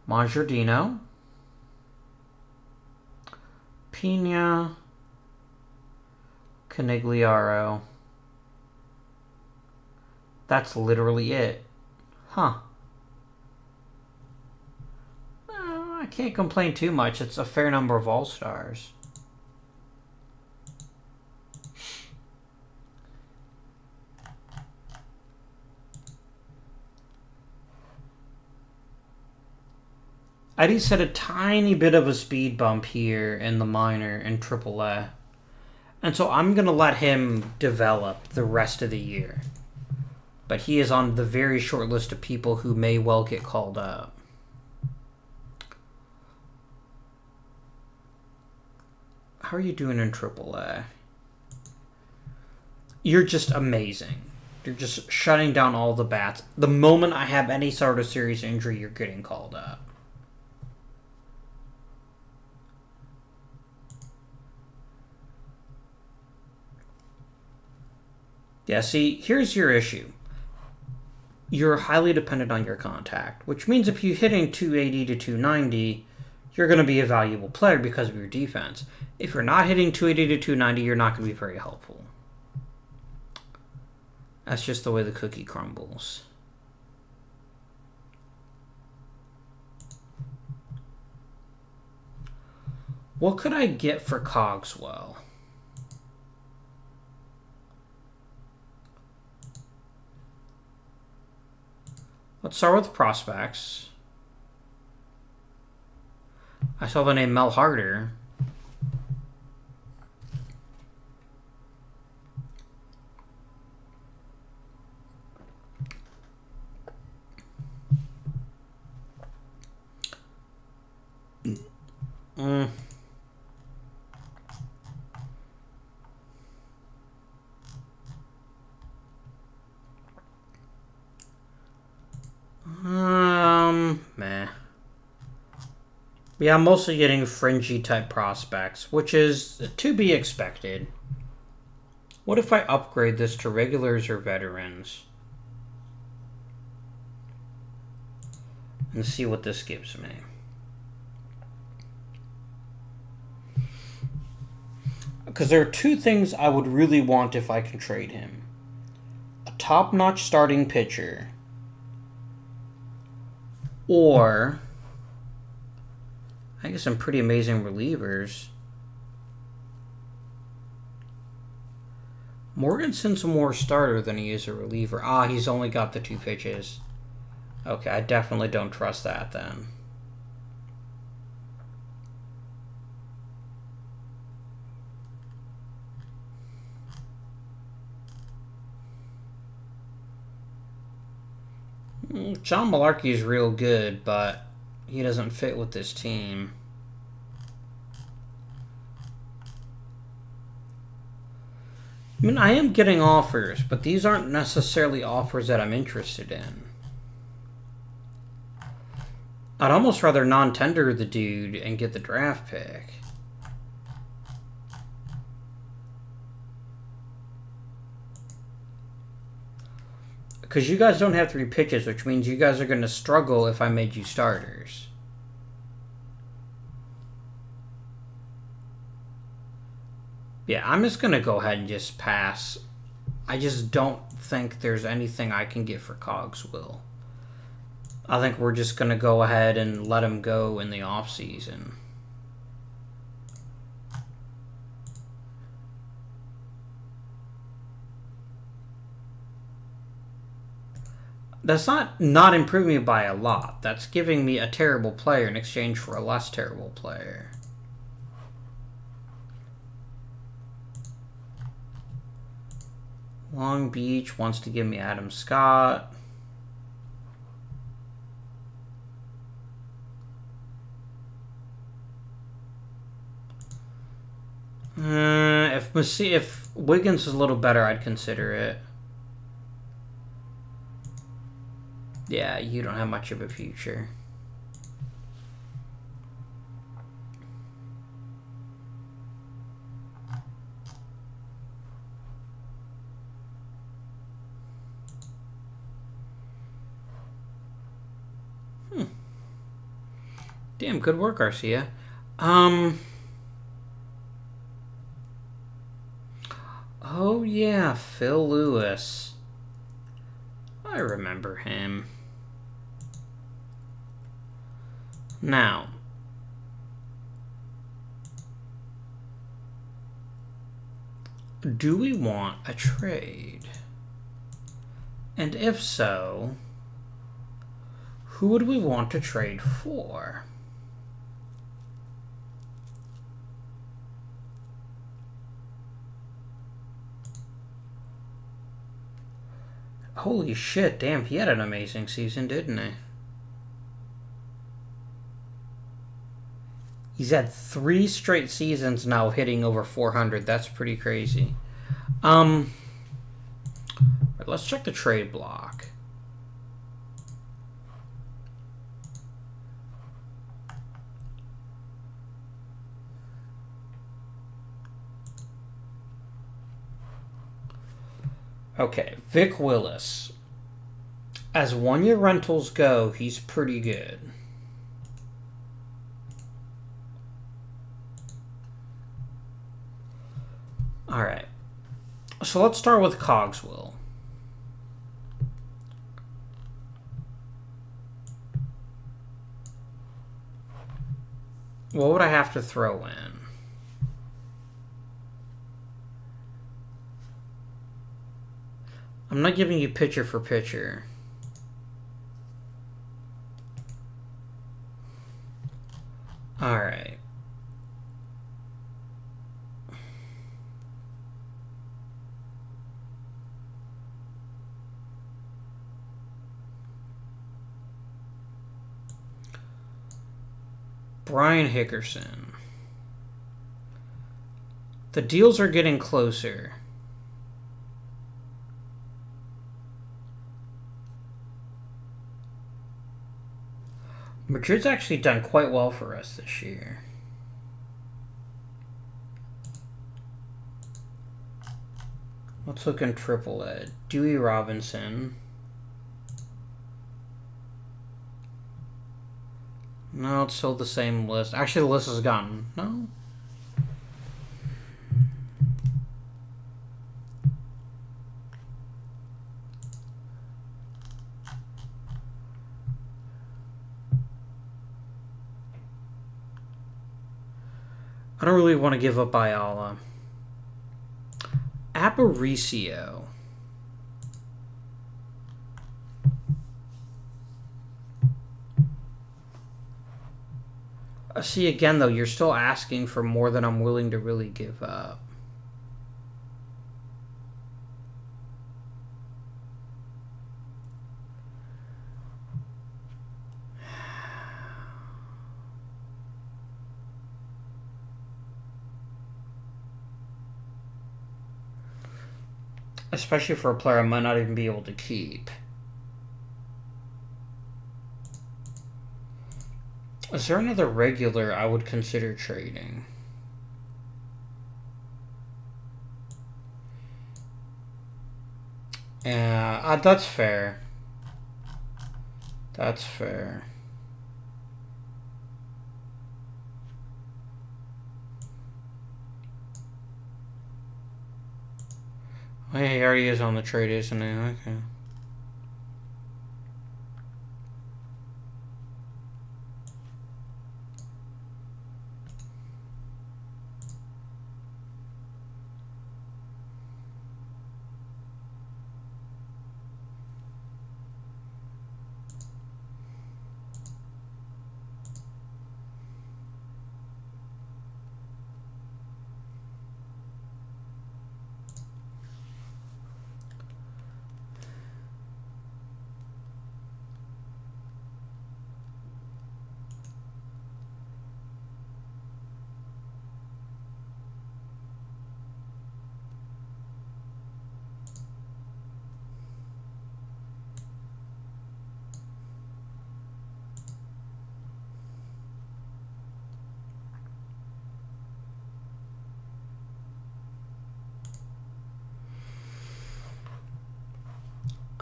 Mongiardino. Pena. Canigliaro. That's literally it. Huh. I can't complain too much. It's a fair number of all-stars. Eddie's had a tiny bit of a speed bump here in the minor in AAA. And so I'm going to let him develop the rest of the year. But he is on the very short list of people who may well get called up. How are you doing in AAA? You're just amazing. You're just shutting down all the bats. The moment I have any sort of serious injury, you're getting called up. Yeah, see, here's your issue. You're highly dependent on your contact, which means if you're hitting 280 to 290, you're going to be a valuable player because of your defense. If you're not hitting 280 to 290, you're not going to be very helpful. That's just the way the cookie crumbles. What could I get for Cogswell? Let's start with prospects. I saw the name Mel Harder. Meh. Yeah, I'm mostly getting fringy type prospects, which is to be expected. What if I upgrade this to regulars or veterans? And see what this gives me. Because there are two things I would really want if I can trade him. A top-notch starting pitcher. Or I guess some pretty amazing relievers. Morganson's more starter than he is a reliever. Ah, he's only got the 2 pitches. Okay, I definitely don't trust that then. John Malarkey is real good, but he doesn't fit with this team. I mean, I am getting offers, but these aren't necessarily offers that I'm interested in. I'd almost rather non-tender the dude and get the draft pick. Because you guys don't have 3 pitches, which means you guys are going to struggle if I made you starters. Yeah, I'm just going to go ahead and just pass. I just don't think there's anything I can get for Cogswell. I think we're just going to go ahead and let him go in the offseason. That's not improving me by a lot. That's giving me a terrible player in exchange for a less terrible player. Long Beach wants to give me Adam Scott. If Wiggins is a little better, I'd consider it. Yeah, you don't have much of a future. Damn, good work, Garcia. Oh yeah, Phil Lewis. I remember him. Now, do we want a trade? And if so, who would we want to trade for? Holy shit, damn, he had an amazing season, didn't he? He's had 3 straight seasons now hitting over 400. That's pretty crazy. Let's check the trade block. Okay, Vic Willis. As one-year rentals go, he's pretty good. All right. So let's start with Cogswell. What would I have to throw in? I'm not giving you pitcher for pitcher. All right. Brian Hickerson. The deals are getting closer. Madrid's actually done quite well for us this year. Let's look in AAA. Dewey Robinson. No, it's still the same list. Actually, the list is gone. No? I don't really want to give up Ayala. Aparicio. See, again, though, you're still asking for more than I'm willing to really give up. Especially for a player I might not even be able to keep. Is there another regular I would consider trading? Yeah, that's fair. That's fair. Oh, yeah, he already is on the trade, isn't he? Okay.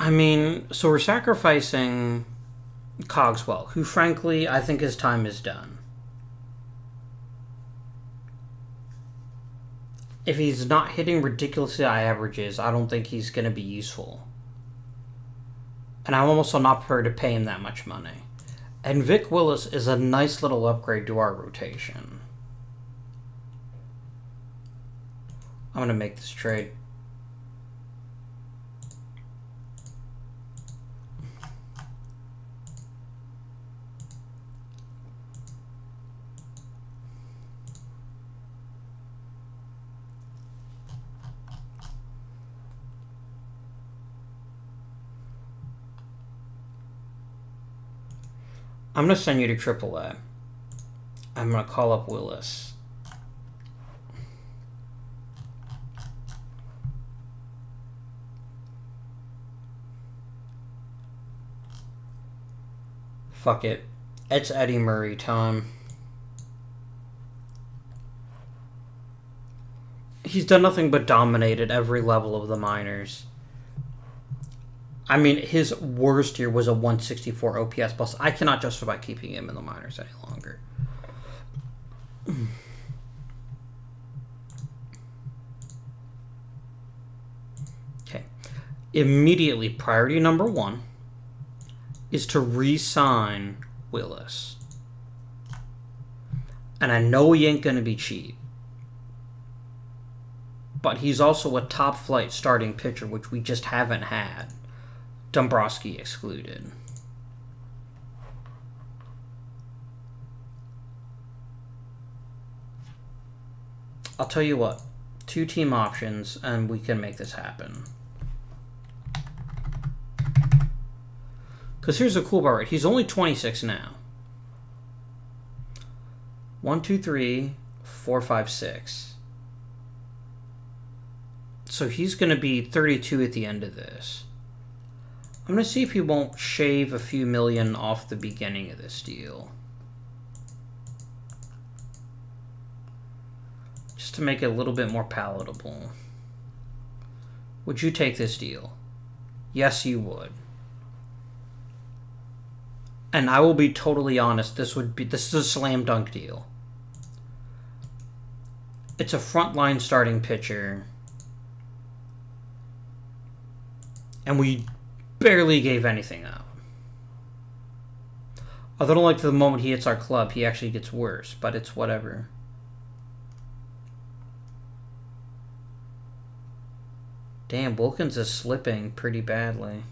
I mean, so we're sacrificing Cogswell, who frankly I think his time is done. If he's not hitting ridiculously high averages, I don't think he's going to be useful. And I'm also not prepared to pay him that much money. And Vic Willis is a nice little upgrade to our rotation. I'm going to make this trade. I'm going to send you to AAA. I'm going to call up Willis. Fuck it. It's Eddie Murray time. He's done nothing but dominate at every level of the minors. I mean, his worst year was a 164 OPS plus. I cannot justify keeping him in the minors any longer. Okay. Immediately, priority number one is to re-sign Willis. And I know he ain't going to be cheap. But he's also a top-flight starting pitcher, which we just haven't had. Dombrowski excluded. I'll tell you what. 2 team options, and we can make this happen. Because here's the cool part, right? He's only 26 now. 1, 2, 3, 4, 5, 6. So he's going to be 32 at the end of this. I'm going to see if he won't shave a few million off the beginning of this deal. Just to make it a little bit more palatable. Would you take this deal? Yes, you would. And I will be totally honest, this is a slam dunk deal. It's a frontline starting pitcher. And we barely gave anything up. Although I don't like the moment he hits our club, he actually gets worse, but it's whatever. Damn, Wilkins is slipping pretty badly.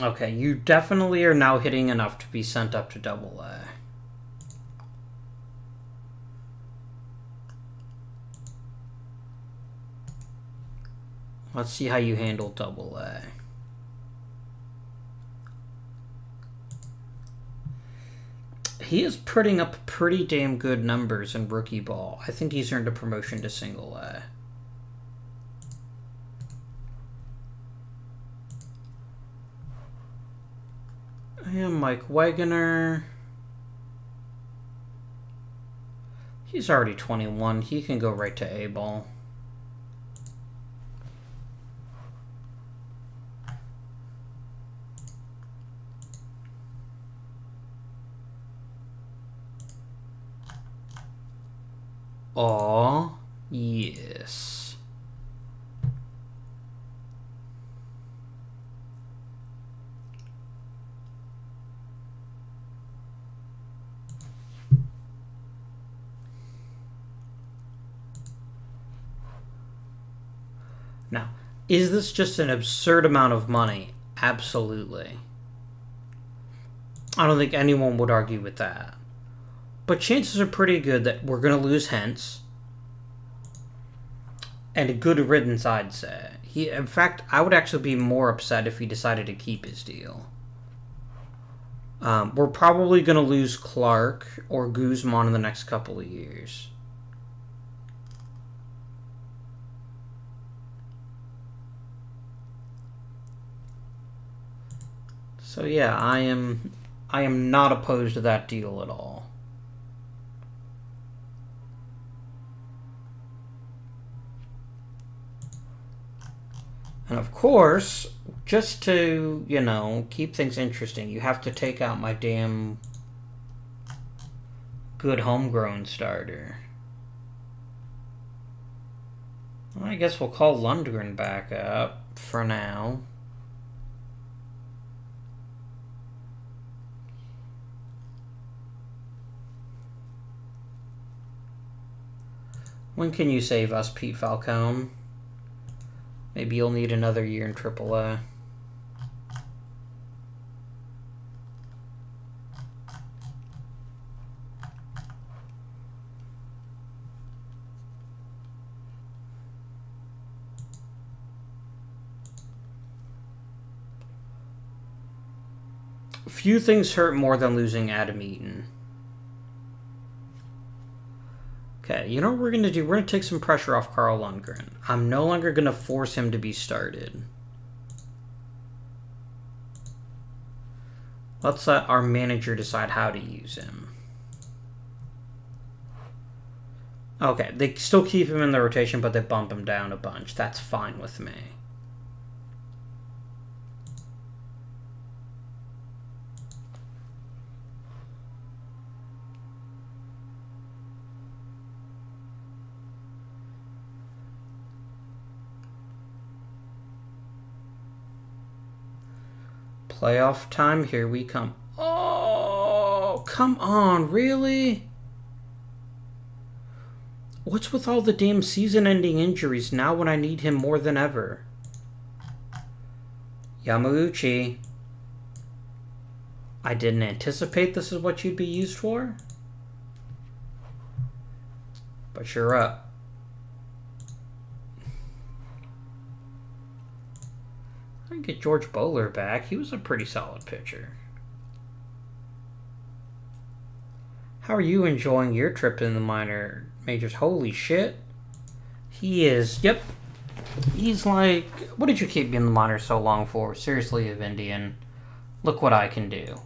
Okay, you definitely are now hitting enough to be sent up to double A. Let's see how you handle double A. He is putting up pretty damn good numbers in rookie ball. I think he's earned a promotion to single A. And Mike Wegener. He's already 21. He can go right to A ball. Aw, yes. Now, is this just an absurd amount of money? Absolutely. I don't think anyone would argue with that. But chances are pretty good that we're going to lose Hence. And a good riddance, I'd say. In fact, I would actually be more upset if he decided to keep his deal. We're probably going to lose Clark or Guzman in the next couple of years. So yeah, I am not opposed to that deal at all. And of course, just to, you know, keep things interesting, you have to take out my damn good homegrown starter. Well, I guess we'll call Lundgren back up for now. When can you save us, Pete Falcone? Maybe you'll need another year in AAA. Few things hurt more than losing Adam Eaton. Okay, you know what we're going to do? We're going to take some pressure off Carl Lundgren. I'm no longer going to force him to be started. Let's let our manager decide how to use him. Okay, they still keep him in the rotation, but they bump him down a bunch. That's fine with me. Playoff time, here we come. Oh, come on, really? What's with all the damn season-ending injuries now when I need him more than ever? Yamauchi. I didn't anticipate this is what you'd be used for. But you're up. I get George Bowler back. He was a pretty solid pitcher. How are you enjoying your trip in the minor majors? Holy shit. He is, yep. He's like, what did you keep me in the minors so long for? Seriously, of Indian. Look what I can do.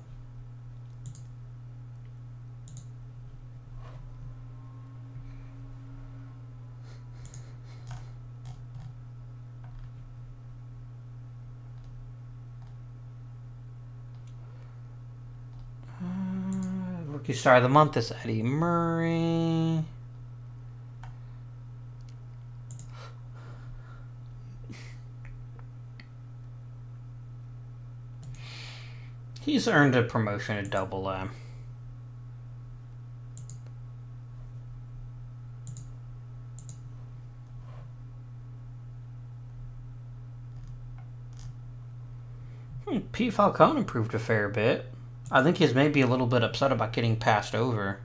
Rookie star of the month is Eddie Murray. He's earned a promotion to Double A. think Pete Falcone improved a fair bit. I think he's maybe a little bit upset about getting passed over.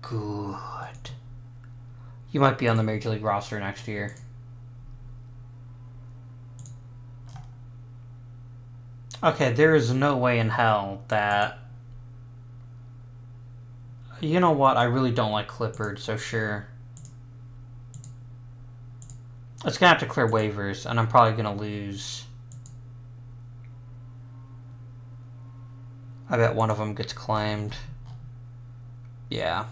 Good. You might be on the Major League roster next year. Okay, there is no way in hell that... You know what? I really don't like Clippard, so sure. It's going to have to clear waivers, and I'm probably going to lose. I bet one of them gets claimed. Yeah.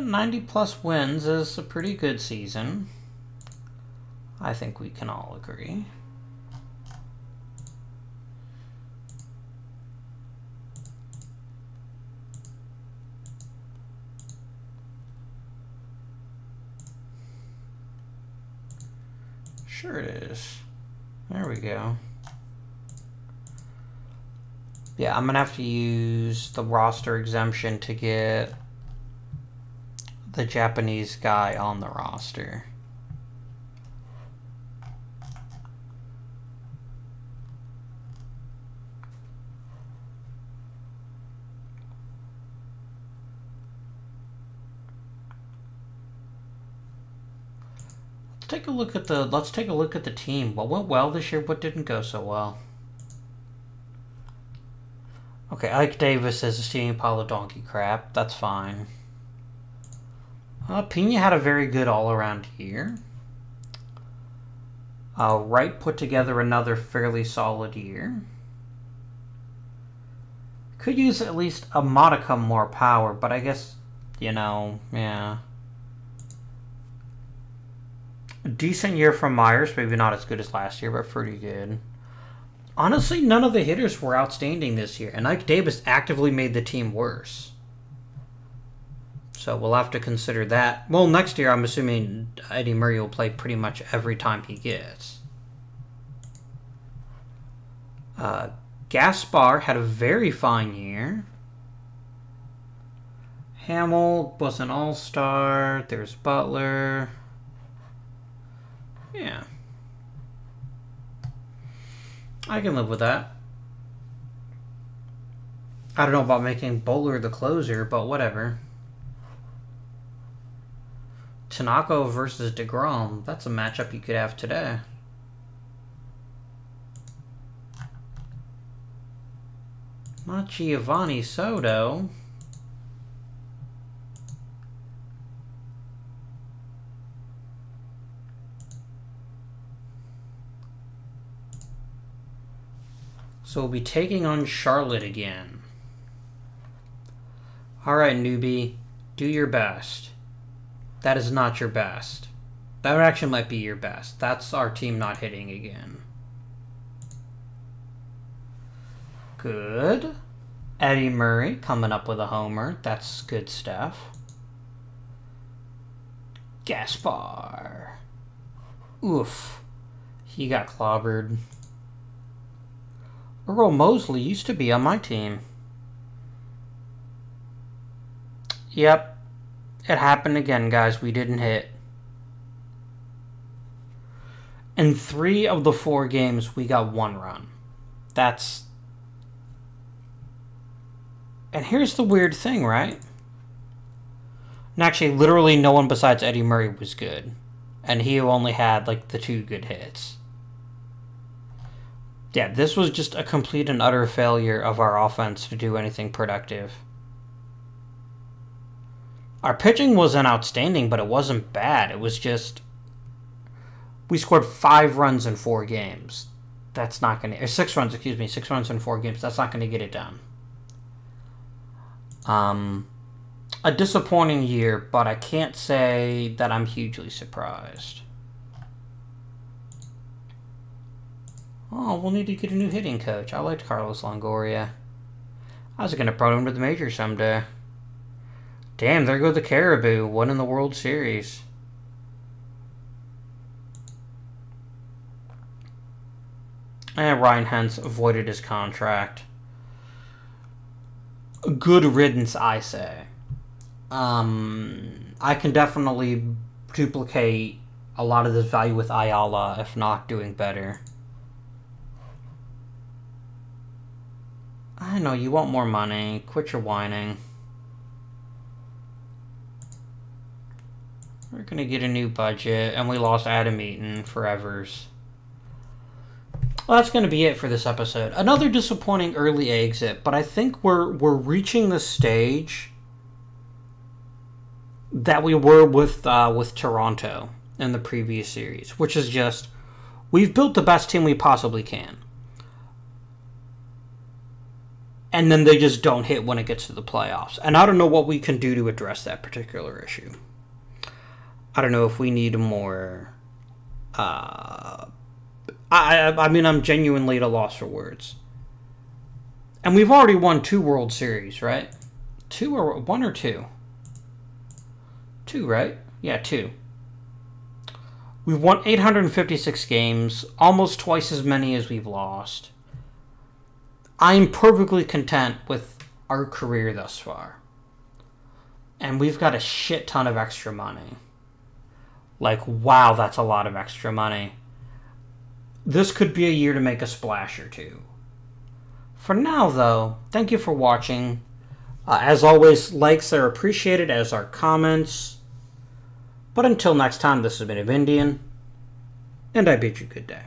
90 plus wins is a pretty good season. I think we can all agree. Sure it is. There we go. Yeah, I'm gonna have to use the roster exemption to get the Japanese guy on the roster. Let's take a look at the team. What went well this year? What didn't go so well? Okay, Ike Davis is a steaming pile of donkey crap. That's fine. Pena had a very good all-around year. Wright put together another fairly solid year. Could use at least a modicum more power, but I guess, you know, yeah. A decent year from Myers, maybe not as good as last year, but pretty good. Honestly, none of the hitters were outstanding this year, and Ike Davis actively made the team worse. So we'll have to consider that. Well, next year, I'm assuming Eddie Murray will play pretty much every time he gets. Gaspar had a very fine year. Hamill was an all-star. There's Butler. Yeah. I can live with that. I don't know about making Bowler the closer, but whatever. Tanaka versus DeGrom. That's a matchup you could have today. Not Giovanni Soto. So we'll be taking on Charlotte again. Alright, newbie. Do your best. That is not your best. That actually might be your best. That's our team not hitting again. Good. Eddie Murray coming up with a homer. That's good stuff. Gaspar. Oof. He got clobbered. Earl Mosley used to be on my team. Yep. It happened again, guys. We didn't hit. In 3 of the 4 games, we got 1 run. That's... And here's the weird thing, right? And actually, literally no one besides Eddie Murray was good. And he only had, like, the 2 good hits. Yeah, this was just a complete and utter failure of our offense to do anything productive. Our pitching wasn't outstanding, but it wasn't bad. It was just... We scored 5 runs in 4 games. That's not going to... 6 runs, excuse me. 6 runs in 4 games. That's not going to get it done. A disappointing year, but I can't say that I'm hugely surprised. Oh, we'll need to get a new hitting coach. I liked Carlos Longoria. I was going to promote him to the major someday. Damn, there go the Caribou, winning the World Series. And Ryan Hentz avoided his contract. Good riddance, I say. I can definitely duplicate a lot of this value with Ayala, if not doing better. I know, you want more money. Quit your whining. We're going to get a new budget, and we lost Adam Eaton forevers. Well, that's going to be it for this episode. Another disappointing early exit, but I think we're reaching the stage that we were with Toronto in the previous series, which is just, we've built the best team we possibly can. And then they just don't hit when it gets to the playoffs. And I don't know what we can do to address that particular issue. I don't know if we need more... I mean, I'm genuinely at a loss for words. And we've already won 2 World Series, right? 2 or 1 or 2? 2, right? Yeah, 2. We've won 856 games, almost twice as many as we've lost. I'm perfectly content with our career thus far. And we've got a shit ton of extra money. Like, wow, that's a lot of extra money. This could be a year to make a splash or two. For now, though, thank you for watching. As always, likes are appreciated, as are comments. But until next time, this has been Indian, and I bid you good day.